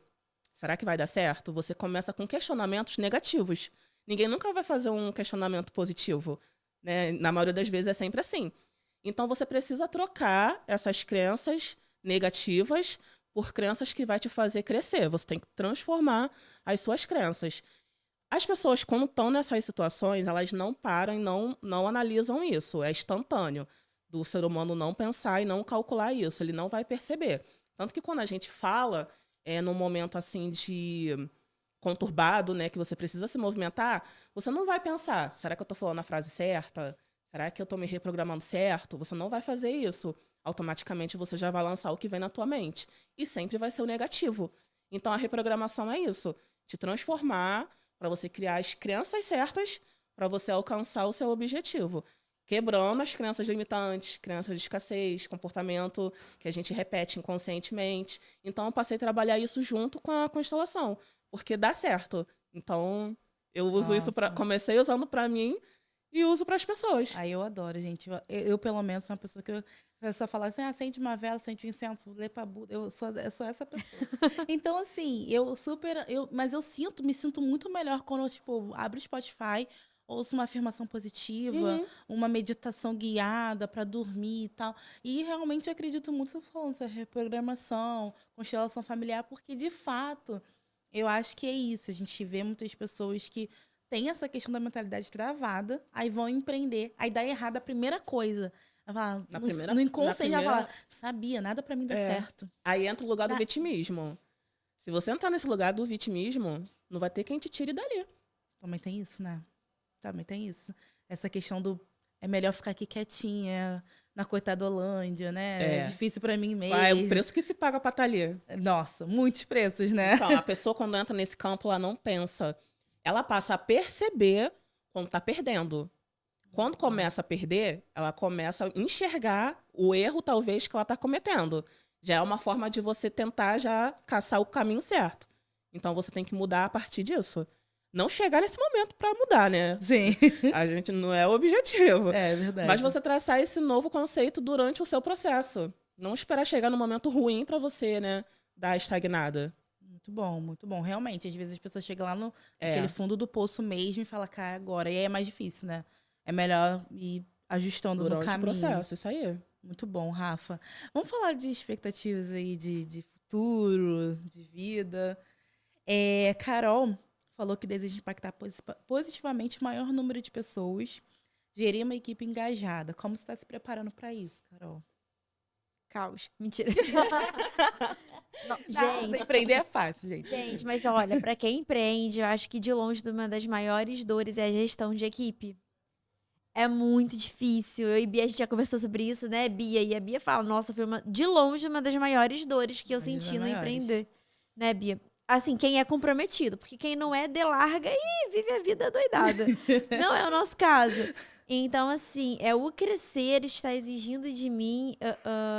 Será que vai dar certo? Você começa com questionamentos negativos. Ninguém nunca vai fazer um questionamento positivo, né? Na maioria das vezes é sempre assim. Então, você precisa trocar essas crenças negativas por crenças que vai te fazer crescer. Você tem que transformar as suas crenças. As pessoas, quando estão nessas situações, elas não param e não analisam isso. É instantâneo do ser humano não pensar e não calcular isso. Ele não vai perceber. Tanto que quando a gente fala, num momento assim de conturbado, né, que você precisa se movimentar, você não vai pensar, será que eu estou falando a frase certa? Será que eu estou me reprogramando certo? Você não vai fazer isso. Automaticamente você já vai lançar o que vem na tua mente. E sempre vai ser o negativo. Então a reprogramação é isso. Te transformar para você criar as crenças certas para você alcançar o seu objetivo. quebrando as crenças limitantes, crenças de escassez, comportamento que a gente repete inconscientemente. Então, eu passei a trabalhar isso junto com a constelação, porque dá certo. Então, eu uso isso comecei usando para mim e uso para as pessoas. Aí eu adoro, gente. Eu, pelo menos, sou uma pessoa que eu só falo assim, acende uma vela, acende um incenso, lê pra Buda. Eu sou essa pessoa. Então, assim, mas eu me sinto muito melhor quando eu, tipo, abro o Spotify, ouço uma afirmação positiva, uma meditação guiada para dormir e tal. E realmente eu acredito muito, você falando, essa reprogramação, constelação familiar, porque, de fato, eu acho que é isso. A gente vê muitas pessoas que têm essa questão da mentalidade travada, aí vão empreender, aí dá errado a primeira coisa. No inconsciente ela fala, sabia, nada pra mim dá certo. Aí entra o lugar do vitimismo. Se você entrar nesse lugar do vitimismo, não vai ter quem te tire dali. Também tem isso, né? Também tem isso. Essa questão do é melhor ficar aqui quietinha, na coitadolândia, né? É difícil pra mim mesmo. É o preço que se paga pra estar ali. Nossa, muitos preços, né? Então, a pessoa quando entra nesse campo, ela não pensa. Ela passa a perceber quando tá perdendo. Quando começa a perder, ela começa a enxergar o erro, talvez, que ela está cometendo. Já é uma forma de você tentar já caçar o caminho certo. Então, você tem que mudar a partir disso. Não chegar nesse momento para mudar, né? Sim. A gente não é o objetivo. É verdade. Mas você traçar esse novo conceito durante o seu processo. Não esperar chegar no momento ruim para você, né, dar a estagnada. Muito bom, muito bom. Realmente, às vezes as pessoas chegam lá naquele fundo do poço mesmo e falam, cara, agora. E aí é mais difícil, né? É melhor ir ajustando no caminho. Durante o processo, isso aí. Muito bom, Rafa. Vamos falar de expectativas aí de futuro, de vida. Carol falou que deseja impactar positivamente o maior número de pessoas, gerir uma equipe engajada. Como você está se preparando para isso, Carol? Caos. Mentira. Não, gente, empreender é fácil, gente. Gente, mas olha, para quem empreende, eu acho que de longe uma das maiores dores é a gestão de equipe. É muito difícil. Eu e Bia, a gente já conversou sobre isso, né, Bia? E a Bia fala, nossa, foi de longe uma das maiores dores que eu senti no empreender. Né, Bia? Assim, quem é comprometido. Porque quem não é, delarga e vive a vida doidada. Não é o nosso caso. Então, assim, o crescer está exigindo de mim,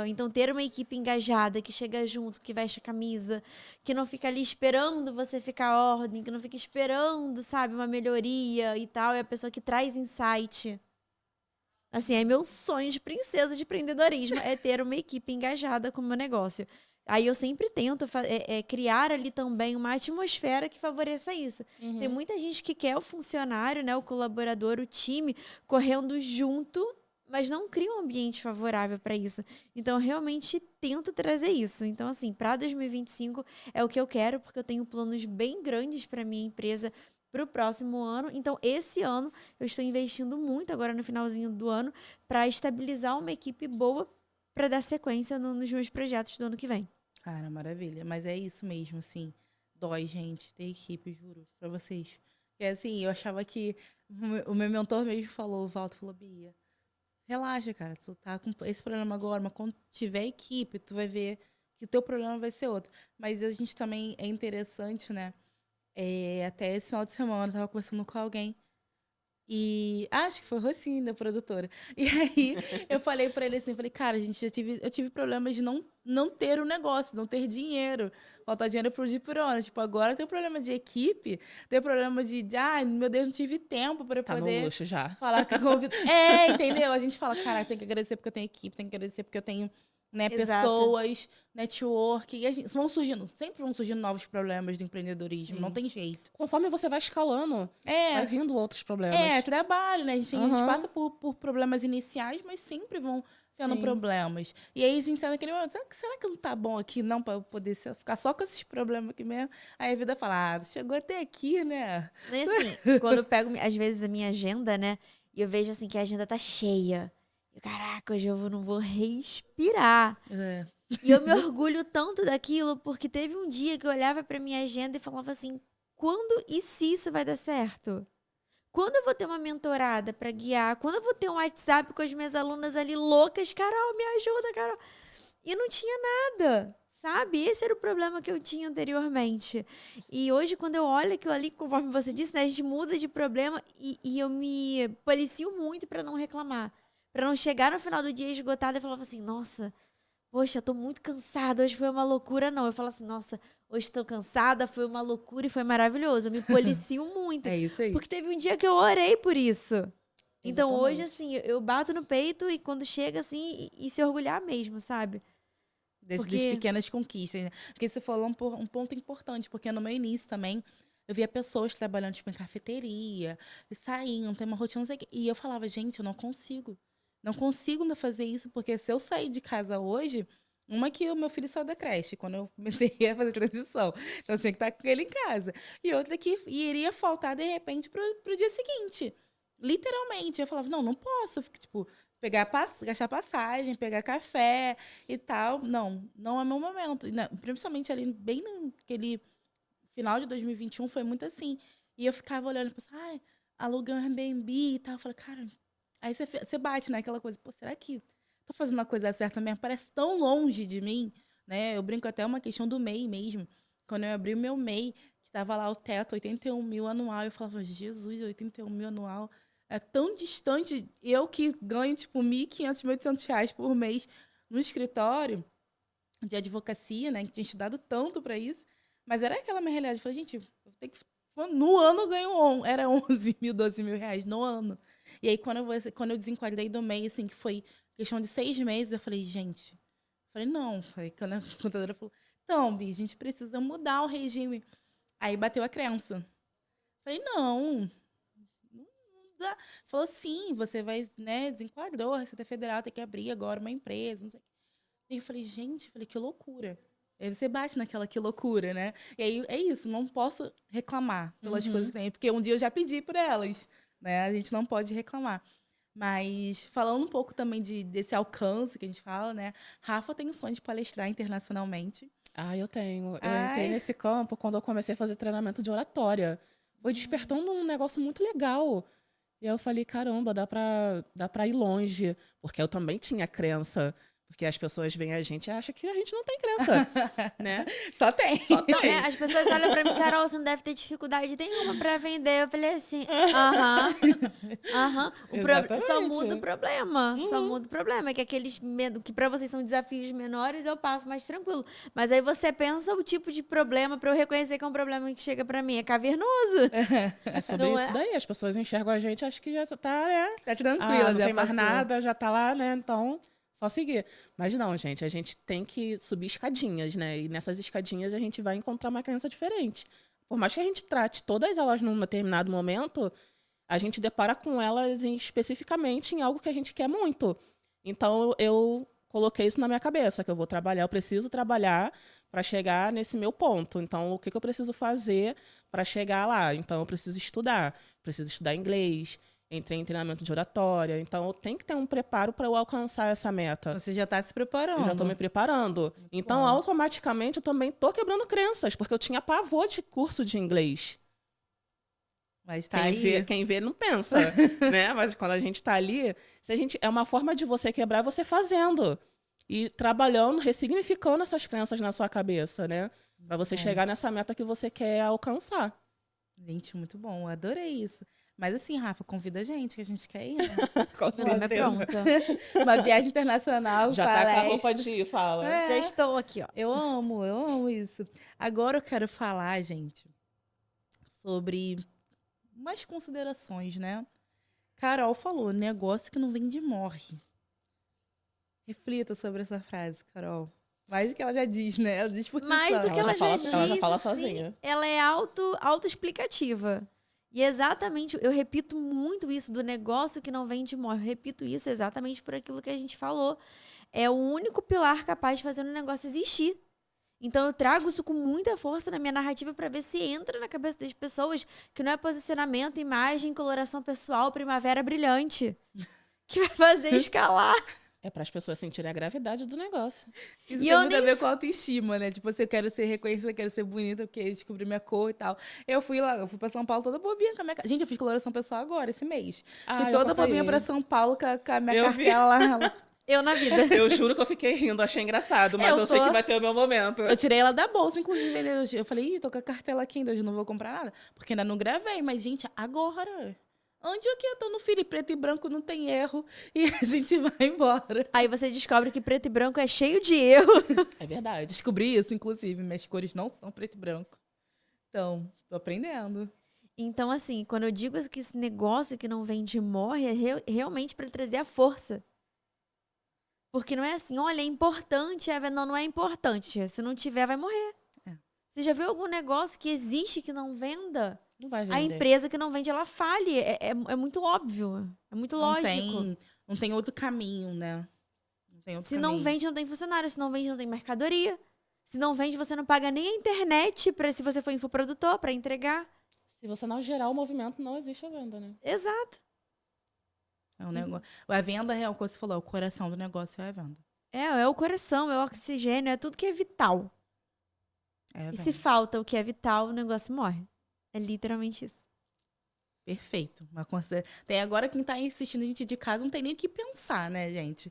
então, ter uma equipe engajada, que chega junto, que veste a camisa, que não fica ali esperando você ficar à ordem, que não fica esperando, sabe, uma melhoria e tal. É a pessoa que traz insight. Assim, é meu sonho de princesa de empreendedorismo, é ter uma equipe engajada com o meu negócio. Aí eu sempre tento criar ali também uma atmosfera que favoreça isso. Tem muita gente que quer o funcionário, né, o colaborador, o time, correndo junto, mas não cria um ambiente favorável para isso. Então, eu realmente tento trazer isso. Então, assim, para 2025 é o que eu quero, porque eu tenho planos bem grandes para minha empresa para o próximo ano. Então, esse ano, eu estou investindo muito agora no finalzinho do ano para estabilizar uma equipe boa para dar sequência nos meus projetos do ano que vem. Cara, maravilha. Mas é isso mesmo, assim. Dói, gente, ter equipe, juro, pra vocês. E assim, eu achava que o meu mentor mesmo falou, o Walter falou, Bia, relaxa, cara, tu tá com esse problema agora, mas quando tiver equipe, tu vai ver que o teu problema vai ser outro. Mas a gente também é interessante, né? Até esse final de semana, eu tava conversando com alguém. E acho que foi Rocinha, da produtora. E aí eu falei pra ele assim, falei, cara, gente, eu tive problemas de não ter o negócio, não ter dinheiro. Faltar dinheiro pro dia e pro ano. Tipo, agora tem problema de equipe, tem problema de meu Deus, não tive tempo pra tá poder no luxo já. falar com convido. Entendeu? A gente fala, cara, tem que agradecer porque eu tenho equipe, tem que agradecer porque eu tenho, né, pessoas, network. E sempre vão surgindo novos problemas do empreendedorismo, não tem jeito. Conforme você vai escalando, vai vindo outros problemas. Trabalho, né? A gente passa por problemas iniciais, mas sempre vão tendo problemas. E aí a gente sai naquele momento, será que não tá bom aqui não para eu poder ficar só com esses problemas aqui mesmo? Aí a vida fala, chegou até aqui, né? E assim, quando eu pego, às vezes, a minha agenda, né? E eu vejo assim que a agenda tá cheia. Caraca, hoje eu não vou respirar. E eu me orgulho tanto daquilo, porque teve um dia que eu olhava pra minha agenda e falava assim, quando e se isso vai dar certo? Quando eu vou ter uma mentorada pra guiar? Quando eu vou ter um WhatsApp com as minhas alunas ali loucas? Carol, me ajuda, Carol. E não tinha nada, Sabe? Esse era o problema que eu tinha anteriormente. E hoje, quando eu olho aquilo ali, conforme você disse, né, a gente muda de problema e eu me policio muito para não reclamar. Para não chegar no final do dia esgotada e falar assim, nossa, poxa, eu tô muito cansada, hoje foi uma loucura. Não, eu falo assim, nossa, hoje estou cansada, foi uma loucura e foi maravilhoso. Eu me policio muito. É isso aí. Porque teve um dia que eu orei por isso. Então hoje, Exatamente. assim, eu bato no peito e quando chega, assim, e se orgulhar mesmo, sabe? Das Porque- pequenas conquistas, né? Porque você falou um ponto importante, porque no meu início também, eu via pessoas trabalhando, tipo, em cafeteria, e saíam, tem uma rotina, não sei o quê. E eu falava, gente, eu não consigo. Não consigo ainda fazer isso, porque se eu sair de casa hoje, uma que o meu filho saiu da creche, quando eu comecei a fazer transição. Então eu tinha que estar com ele em casa. E outra que iria faltar, de repente, pro dia seguinte. Literalmente. Eu falava, não posso. Tipo, gastar passagem, pegar café e tal. Não é meu momento. Principalmente ali, bem naquele final de 2021, foi muito assim. E eu ficava olhando e pensava, ai, aluguei um Airbnb e tal. Eu falei, cara, aí você bate naquela coisa, pô, será que tô fazendo a coisa certa mesmo? Parece tão longe de mim, né? Eu brinco até uma questão do MEI mesmo. Quando eu abri o meu MEI, que tava lá o teto, 81 mil anual, eu falava, Jesus, 81 mil anual. É tão distante, eu que ganho, tipo, 1.500, 1.800 reais por mês no escritório de advocacia, né? Que tinha estudado tanto para isso. Mas era aquela minha realidade. Eu falei, gente, eu tenho que... no ano eu ganho, era 11 mil, 12 mil reais no ano. E aí, quando eu desenquadrei do MEI, assim, que foi questão de 6 meses, eu falei, gente... não. Quando a contadora falou, então, Bi, a gente precisa mudar o regime. Aí bateu a crença. Falei, não dá. Falou, sim, você vai, né, desenquadrou, a Receita Federal tem que abrir agora uma empresa, não sei o quê. E eu falei, gente, que loucura. Aí você bate naquela que loucura, né? E aí é isso, não posso reclamar pelas coisas que tem, porque um dia eu já pedi por elas, né? A gente não pode reclamar. Mas falando um pouco também desse alcance que a gente fala, né? Rafa tem o sonho de palestrar internacionalmente. Ah, eu tenho. Eu entrei Ai, nesse campo quando eu comecei a fazer treinamento de oratória. Foi despertando um negócio muito legal. E aí eu falei, caramba, dá pra ir longe. Porque eu também tinha crença. Porque as pessoas veem a gente e acham que a gente não tem crença, né? só tem. Só tem. As pessoas olham pra mim, Carol, você não deve ter dificuldade nenhuma pra vender. Eu falei assim, aham. Só muda o problema. Só muda o problema. É que aqueles medo que pra vocês são desafios menores, eu passo mais tranquilo. Mas aí você pensa o tipo de problema pra eu reconhecer que é um problema que chega pra mim. É cavernoso. É sobre Não isso é? daí. As pessoas enxergam a gente, acho que já tá, né? Tá tranquila, Não já tem mais passou. nada, já tá lá, né? Então, só seguir. Mas não, gente, a gente tem que subir escadinhas, né? E nessas escadinhas a gente vai encontrar uma crença diferente. Por mais que a gente trate todas elas num determinado momento, a gente depara com elas especificamente em algo que a gente quer muito. Então, eu coloquei isso na minha cabeça, que eu vou trabalhar, eu preciso trabalhar para chegar nesse meu ponto. Então, o que eu preciso fazer para chegar lá? Então, eu preciso estudar inglês, entrei em treinamento de oratória. Então, eu tenho que ter um preparo para eu alcançar essa meta. Você já tá se preparando. Eu já estou me preparando. Então, bom. automaticamente, eu também estou quebrando crenças, porque eu tinha pavor de curso de inglês. Mas tá aí. Quem vê não pensa, né? Mas quando a gente está ali, é uma forma de você quebrar você fazendo. E trabalhando, ressignificando essas crenças na sua cabeça, né? Para você chegar nessa meta que você quer alcançar. Gente, muito bom. Eu adorei isso. Mas assim, Rafa, convida a gente, que a gente quer ir, né? Com Meu nome é certeza. pronta. Uma viagem internacional, Já tá com a palestra. roupa de ir, fala. É. Já estou aqui, ó. Eu amo isso. Agora eu quero falar, gente, sobre umas considerações, né? Carol falou, negócio que não vende morre. Reflita sobre essa frase, Carol. Mais do que ela já diz, né? Ela diz por si Mais só. do que ela já disse, ela já fala sim, sozinha. ela é autoexplicativa. E exatamente, eu repito muito isso do negócio que não vende morre. Eu repito isso exatamente por aquilo que a gente falou. É o único pilar capaz de fazer um negócio existir. Então eu trago isso com muita força na minha narrativa para ver se entra na cabeça das pessoas que não é posicionamento, imagem, coloração pessoal, primavera brilhante. Que vai fazer escalar. É para as pessoas sentirem a gravidade do negócio. Isso E tem eu muito a nem ver com autoestima, né? Tipo, eu quero ser reconhecida, eu quero ser bonita, porque eu descobri minha cor e tal. Eu fui pra São Paulo toda bobinha com a minha... Gente, eu fiz coloração pessoal agora, esse mês. Fui eu toda acompanhei. bobinha pra São Paulo com a minha Eu vi. cartela lá. Eu na vida. Eu juro que eu fiquei rindo, achei engraçado, mas eu sei que vai ter o meu momento. Eu tirei ela da bolsa, inclusive. Eu falei, tô com a cartela aqui ainda, hoje não vou comprar nada. Porque ainda não gravei, mas, gente, agora... Onde é que eu tô no filho? Preto e branco não tem erro. E a gente vai embora. Aí você descobre que preto e branco é cheio de erro. É verdade. Descobri isso, inclusive. Minhas cores não são preto e branco. Então, tô aprendendo. Então, assim, quando eu digo que esse negócio que não vende morre, é realmente para trazer a força. Porque não é assim, olha, é importante. Não é importante. Se não tiver, vai morrer. É. Você já viu algum negócio que existe que não venda? Não vai vender. A empresa que não vende, ela fale. É muito óbvio. É muito lógico. Não tem outro caminho, né? Não tem outro Se caminho. não vende, não tem funcionário. Se não vende, não tem mercadoria. Se não vende, você não paga nem a internet se você for infoprodutor para entregar. Se você não gerar o movimento, não existe a venda, né? Exato. É um negócio. A venda é o que você falou, o coração do negócio é a venda. É o coração, é o oxigênio, é tudo que é vital. É a E venda. se falta o que é vital, o negócio morre. É literalmente isso. Perfeito. Tem agora quem tá assistindo a gente de casa não tem nem o que pensar, né, gente?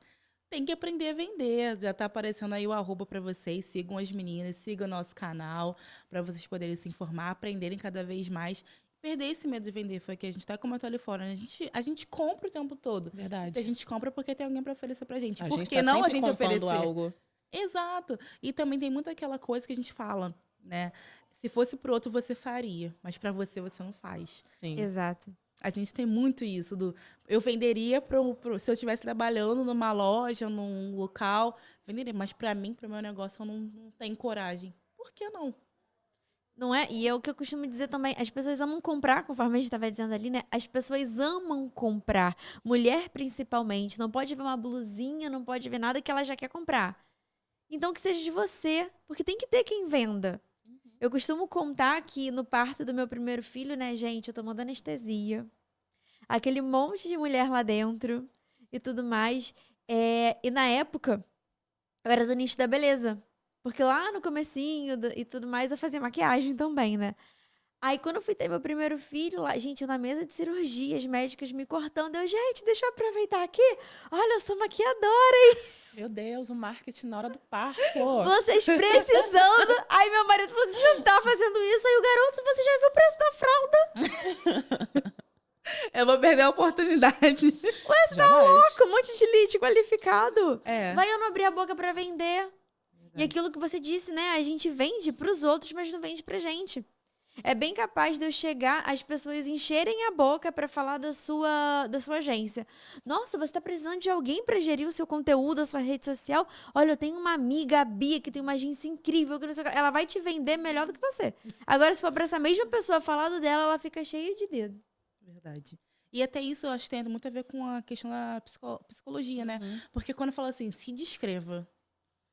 Tem que aprender a vender. Já tá aparecendo aí o @, para vocês. Sigam as meninas, sigam o nosso canal, para vocês poderem se informar, aprenderem cada vez mais. Perder esse medo de vender. Foi o que a gente tá comentou ali fora. Né? A gente compra o tempo todo. Verdade. Se a gente compra porque tem alguém para oferecer pra gente. A Por gente que tá não a sempre gente comprando oferecer? algo. Exato. E também tem muito aquela coisa que a gente fala, né? Se fosse pro outro, você faria. Mas pra você não faz. Sim. Exato. A gente tem muito isso. Eu venderia se eu estivesse trabalhando numa loja, num local, venderia. Mas pra mim, pro meu negócio, eu não tenho coragem. Por que não? Não é? E é o que eu costumo dizer também. As pessoas amam comprar, conforme a gente estava dizendo ali, né? As pessoas amam comprar. Mulher, principalmente. Não pode ver uma blusinha, não pode ver nada que ela já quer comprar. Então, que seja de você. Porque tem que ter quem venda. Eu costumo contar que no parto do meu primeiro filho, né, gente, eu tomando anestesia. Aquele monte de mulher lá dentro e tudo mais. E na época, eu era do nicho da beleza. Porque lá no comecinho e tudo mais, eu fazia maquiagem também, né? Aí, quando eu fui ter meu primeiro filho, lá, gente, eu na mesa de cirurgia, as médicas me cortando. Gente, deixa eu aproveitar aqui. Olha, eu sou maquiadora, hein? Meu Deus, o marketing na hora do parto. Vocês precisando. Aí meu marido falou assim, você tá fazendo isso? Aí o garoto, você já viu o preço da fralda? Eu vou perder a oportunidade. Ué, você tá louco? Um monte de lead qualificado. É. Vai eu não abrir a boca pra vender. E aquilo que você disse, né? A gente vende pros outros, mas não vende pra gente. É bem capaz de eu chegar, as pessoas encherem a boca pra falar da sua agência. Nossa, você tá precisando de alguém pra gerir o seu conteúdo, a sua rede social? Olha, eu tenho uma amiga, a Bia, que tem uma agência incrível. Que não sei o que. Ela vai te vender melhor do que você. Agora, se for pra essa mesma pessoa falar do dela, ela fica cheia de dedo. Verdade. E até isso eu acho que tem muito a ver com a questão da psicologia, né? Porque quando eu falo assim, se descreva.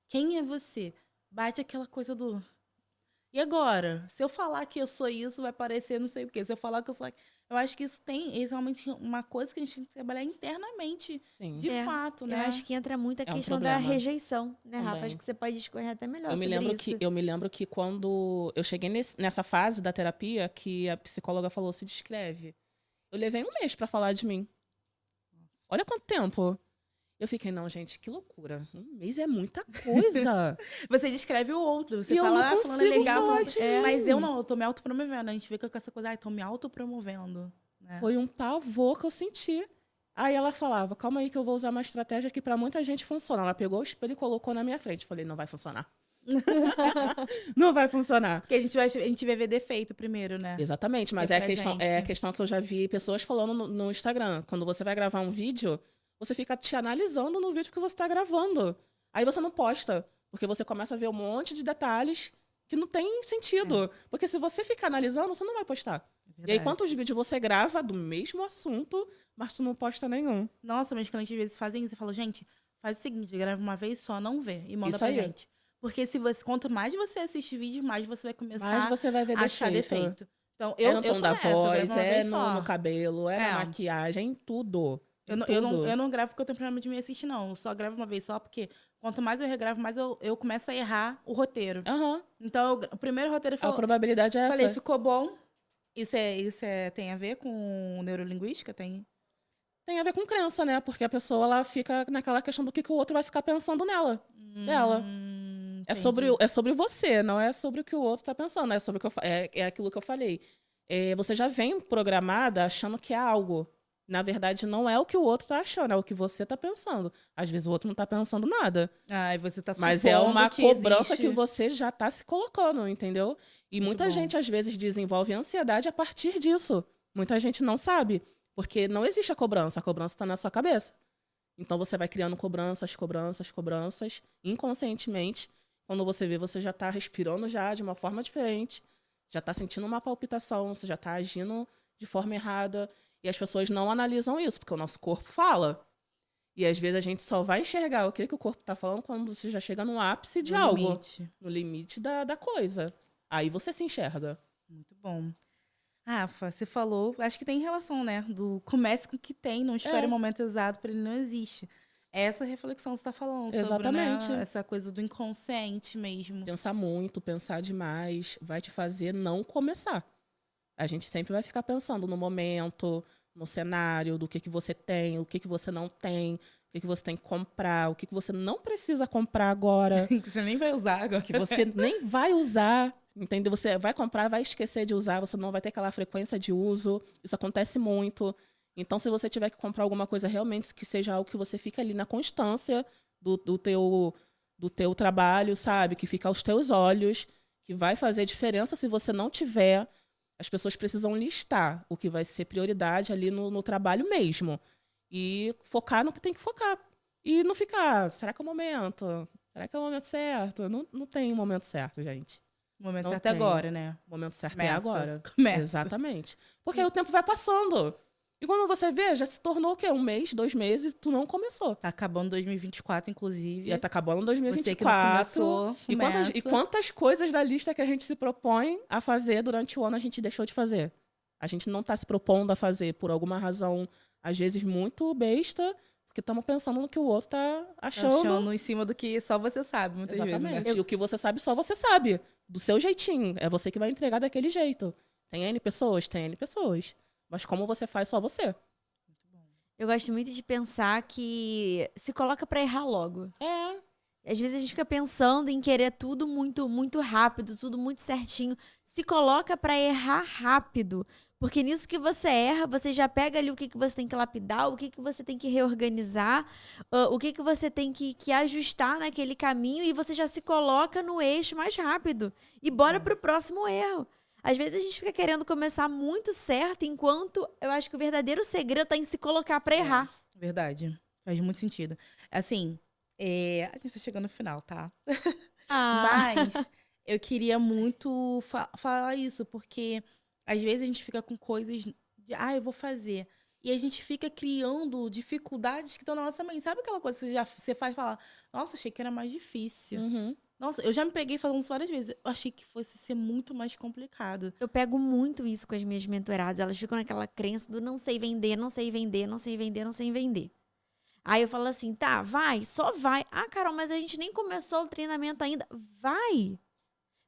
Quem é você? Bate aquela coisa do... E agora? Se eu falar que eu sou isso, vai parecer não sei o quê. Se eu falar que eu sou... Eu acho que isso é realmente uma coisa que a gente tem que trabalhar internamente. Sim. De fato, né? Eu acho que entra muito a É um questão da problema. rejeição, né, Rafa? Também. Acho que você pode discorrer até melhor Eu me lembro que quando eu cheguei nessa fase da terapia, que a psicóloga falou, se descreve. Eu levei 1 mês pra falar de mim. Olha quanto tempo. Eu fiquei, não, gente, que loucura. 1 mês é muita coisa. Você descreve o outro. Você E eu fala, não fulano é consigo legal. falar Fulano... de mim. Mas eu não, eu tô me autopromovendo. A gente fica com essa coisa, tô me autopromovendo. Né? Foi um pavor que eu senti. Aí ela falava, calma aí que eu vou usar uma estratégia que pra muita gente funciona. Ela pegou o espelho e colocou na minha frente. Falei, não vai funcionar. Não vai funcionar. Porque a gente vai ver defeito primeiro, né? Exatamente, mas É é pra a gente. questão que eu já vi pessoas falando no Instagram. Quando você vai gravar um vídeo, você fica te analisando no vídeo que você está gravando. Aí você não posta, porque você começa a ver um monte de detalhes que não tem sentido. Porque se você ficar analisando, você não vai postar. E aí, quantos vídeos você grava do mesmo assunto, mas tu não posta nenhum? Nossa, meus clientes às vezes fazem isso. Eu falo, gente, faz o seguinte, grava uma vez só, não vê. E manda Isso pra aí. gente. Porque quanto mais você assiste vídeo, mais você vai começar Mas você vai ver a achar defeito. Então, eu no tom sou da essa, eu voz, gravo uma vez só. no cabelo, É. na maquiagem, em tudo. Eu não gravo porque eu tenho problema de me assistir, não. Eu só gravo uma vez só, porque quanto mais eu regravo, mais eu começo a errar o roteiro. Aham. Então, o primeiro roteiro A probabilidade é essa. falei, ficou bom. Isso tem a ver com neurolinguística? Tem? Tem a ver com crença, né? Porque a pessoa, ela fica naquela questão do que o outro vai ficar pensando nela, dela. Entendi. É sobre você, não é sobre o que o outro está pensando. É sobre o que é aquilo que eu falei. Você já vem programada achando que é algo. Na verdade, não é o que o outro está achando, é o que você está pensando. Às vezes o outro não está pensando nada. Ah, e você tá Mas é uma supondo que cobrança existe. que você já está se colocando, entendeu? E Muito muita bom. gente, às vezes, desenvolve ansiedade a partir disso. Muita gente não sabe. Porque não existe a cobrança está na sua cabeça. Então você vai criando cobranças, cobranças, cobranças, inconscientemente. Quando você vê, você já está respirando já de uma forma diferente, já está sentindo uma palpitação, você já está agindo de forma errada. E as pessoas não analisam isso, porque o nosso corpo fala. E às vezes a gente só vai enxergar o que o corpo está falando quando você já chega no ápice de No algo. limite. No limite da coisa. Aí você se enxerga. Muito bom. Rafa, você falou, acho que tem relação, né? Do comece com o que tem, não espere o momento exato, para ele não existe. É essa reflexão que você está falando Exatamente. sobre, né, essa coisa do inconsciente mesmo. Pensar muito, pensar demais, vai te fazer não começar. A gente sempre vai ficar pensando no momento, no cenário, do que você tem, o que você não tem, o que você tem que comprar, o que você não precisa comprar agora. Que você nem vai usar agora. Que você nem vai usar, entendeu? Você vai comprar, vai esquecer de usar, você não vai ter aquela frequência de uso. Isso acontece muito. Então, se você tiver que comprar alguma coisa realmente que seja algo que você fica ali na constância do teu trabalho, sabe? Que fica aos teus olhos, que vai fazer diferença se você não tiver. As pessoas precisam listar o que vai ser prioridade ali no trabalho mesmo. E focar no que tem que focar. E não ficar, será que é o momento? Será que é o momento certo? Não tem um momento certo, gente. O momento Não certo é tem. agora, né? O momento certo Começa. é agora. Começa. Exatamente. Porque aí o tempo vai passando. E quando você vê, já se tornou o quê? 1 mês, 2 meses, tu não começou. Tá acabando 2024, inclusive. E tá acabando 2024. Você que não começou, E quantas coisas da lista que a gente se propõe a fazer durante o ano a gente deixou de fazer? A gente não está se propondo a fazer por alguma razão, às vezes muito besta, porque estamos pensando no que o outro está achando. Achando em cima do que só você sabe, muitas Exatamente. vezes, né? E o que você sabe, só você sabe. Do seu jeitinho. É você que vai entregar daquele jeito. Tem N pessoas? Tem N pessoas. Mas como você faz, só você. Eu gosto muito de pensar que se coloca pra errar logo. É. Às vezes a gente fica pensando em querer tudo muito, muito rápido, tudo muito certinho. Se coloca pra errar rápido. Porque nisso que você erra, você já pega ali o que você tem que lapidar, o que você tem que reorganizar, o que você tem que ajustar naquele caminho e você já se coloca no eixo mais rápido. E bora pro próximo erro. Às vezes a gente fica querendo começar muito certo, enquanto eu acho que o verdadeiro segredo tá em se colocar pra errar. Verdade. Faz muito sentido. Assim, a gente tá chegando no final, tá? Mas eu queria muito falar isso, porque às vezes a gente fica com coisas de, eu vou fazer. E a gente fica criando dificuldades que estão na nossa mente. Sabe aquela coisa que você faz e fala, nossa, achei que era mais difícil. Uhum. Nossa, eu já me peguei falando isso várias vezes. Eu achei que fosse ser muito mais complicado. Eu pego muito isso com as minhas mentoradas. Elas ficam naquela crença do não sei vender, não sei vender, não sei vender, não sei vender. Aí eu falo assim, tá, vai, só vai. Ah, Carol, mas a gente nem começou o treinamento ainda. Vai.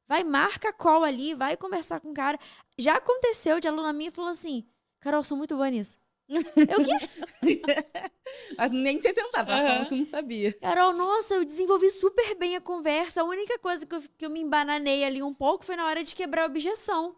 Vai, marca a call ali, vai conversar com o cara. Já aconteceu de aluna minha falou assim, Carol, sou muito boa nisso. Eu quê? Nem ter tentado, tava falando que não sabia. Carol, nossa, eu desenvolvi super bem a conversa. A única coisa que eu me embananei ali um pouco foi na hora de quebrar a objeção.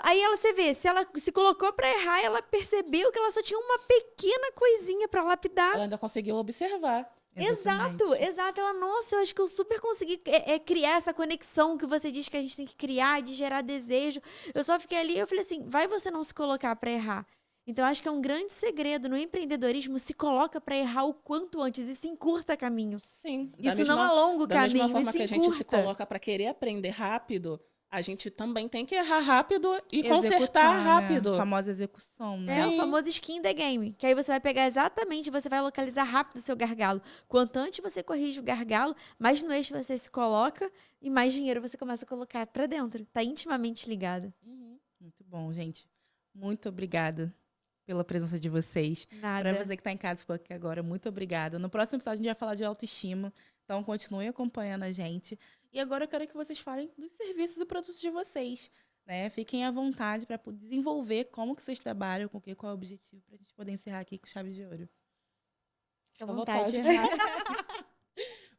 Aí você vê, se ela se colocou pra errar, ela percebeu que ela só tinha uma pequena coisinha pra lapidar. Ela ainda conseguiu observar. Exato. Ela, nossa, eu acho que eu super consegui criar essa conexão que você diz que a gente tem que criar, de gerar desejo. Eu só fiquei ali, eu falei assim, vai você não se colocar pra errar. Então, acho que é um grande segredo no empreendedorismo, se coloca para errar o quanto antes e se encurta caminho. Sim. Isso não alonga o caminho, da mesma forma que a gente se encurta. coloca para querer aprender rápido, a gente também tem que errar rápido e Executar, consertar rápido. Né? A famosa execução, né? É o famoso skin the game, que aí você vai pegar exatamente, você vai localizar rápido o seu gargalo. Quanto antes você corrige o gargalo, mais no eixo você se coloca e mais dinheiro você começa a colocar para dentro. Tá intimamente ligado. Muito bom, gente. Muito obrigada pela presença de vocês. Nada. Para você que está em casa ficou aqui agora, muito obrigada. No próximo episódio a gente vai falar de autoestima, então continue acompanhando a gente. E agora eu quero que vocês falem dos serviços e produtos de vocês. né? Fiquem à vontade para desenvolver como que vocês trabalham, qual é o objetivo, para a gente poder encerrar aqui com chave de ouro. Fica à vontade.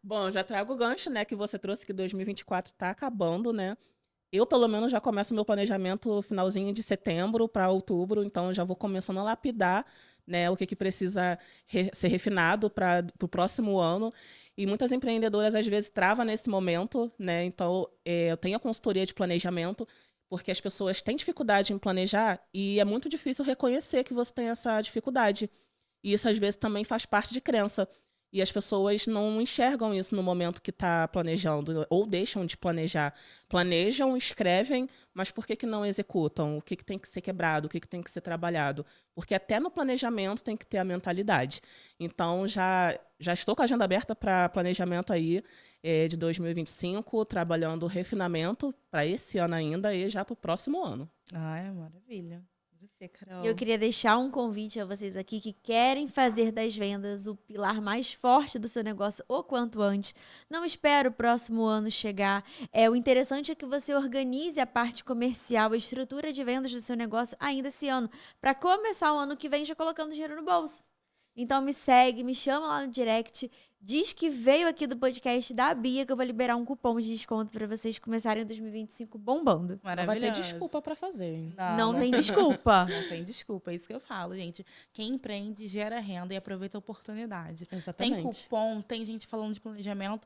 Bom, já trago o gancho, né, que você trouxe que 2024 está acabando, né? Eu, pelo menos, já começo meu planejamento finalzinho de setembro para outubro, então já vou começando a lapidar, né, o que precisa ser refinado para o próximo ano. E muitas empreendedoras, às vezes, travam nesse momento, né? Então, eu tenho a consultoria de planejamento, porque as pessoas têm dificuldade em planejar e é muito difícil reconhecer que você tem essa dificuldade. E isso, às vezes, também faz parte de crença. E as pessoas não enxergam isso no momento que está planejando, ou deixam de planejar. Planejam, escrevem, mas por que não executam? O que tem que ser quebrado? O que tem que ser trabalhado? Porque até no planejamento tem que ter a mentalidade. Então, já estou com a agenda aberta para planejamento aí de 2025, trabalhando o refinamento para esse ano ainda e já para o próximo ano. Ai, maravilha. Você, Carol. Eu queria deixar um convite a vocês aqui que querem fazer das vendas o pilar mais forte do seu negócio o quanto antes. Não espere o próximo ano chegar. O interessante é que você organize a parte comercial, a estrutura de vendas do seu negócio ainda esse ano, para começar o ano que vem já colocando dinheiro no bolso. Então me segue, me chama lá no direct, diz que veio aqui do podcast da Bia, que eu vou liberar um cupom de desconto para vocês começarem em 2025 bombando. Não vai ter desculpa para fazer, hein? Não tem desculpa. Não tem desculpa, é isso que eu falo, gente. Quem empreende gera renda e aproveita a oportunidade. Exatamente. Tem cupom, tem gente falando de planejamento,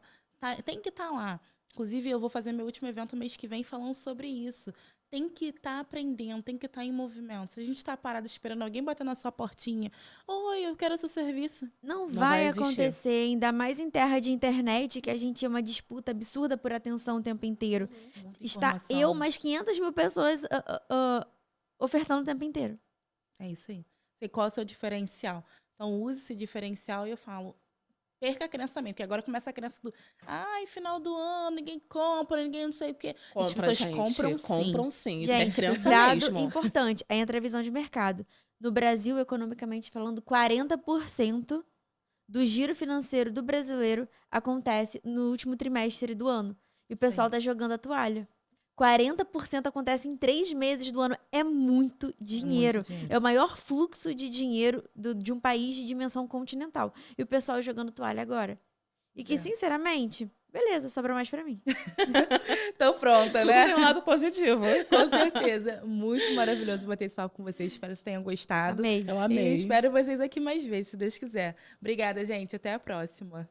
tem que estar lá. Inclusive, eu vou fazer meu último evento mês que vem falando sobre isso. Tem que estar aprendendo, tem que estar em movimento. Se a gente está parado esperando alguém bater na sua portinha, oi, eu quero seu serviço. Não vai vai existir. acontecer, ainda mais em terra de internet, que a gente tinha uma disputa absurda por atenção o tempo inteiro. Muita Está informação. eu mais 500 mil pessoas ofertando o tempo inteiro. É isso aí. Sei qual é o seu diferencial. Então, use esse diferencial e eu falo, perca a crença também, porque agora começa a crença do final do ano, ninguém compra, ninguém não sei o quê. As pessoas gente. compram sim. Isso é Gente, crença dado mesmo. importante, entra a visão de mercado. No Brasil, economicamente falando, 40% do giro financeiro do brasileiro acontece no último trimestre do ano. E o pessoal Sim. tá jogando a toalha. 40% acontece em 3 meses do ano. É muito dinheiro. Muito dinheiro. É o maior fluxo de dinheiro de um país de dimensão continental. E o pessoal jogando toalha agora. E que, sinceramente, beleza, sobra mais pra mim. Então pronta, Tudo né? tem um lado positivo. Com certeza. Muito maravilhoso bater esse papo com vocês. Espero que vocês tenham gostado. Amei. Eu E amei. espero vocês aqui mais vezes, se Deus quiser. Obrigada, gente. Até a próxima.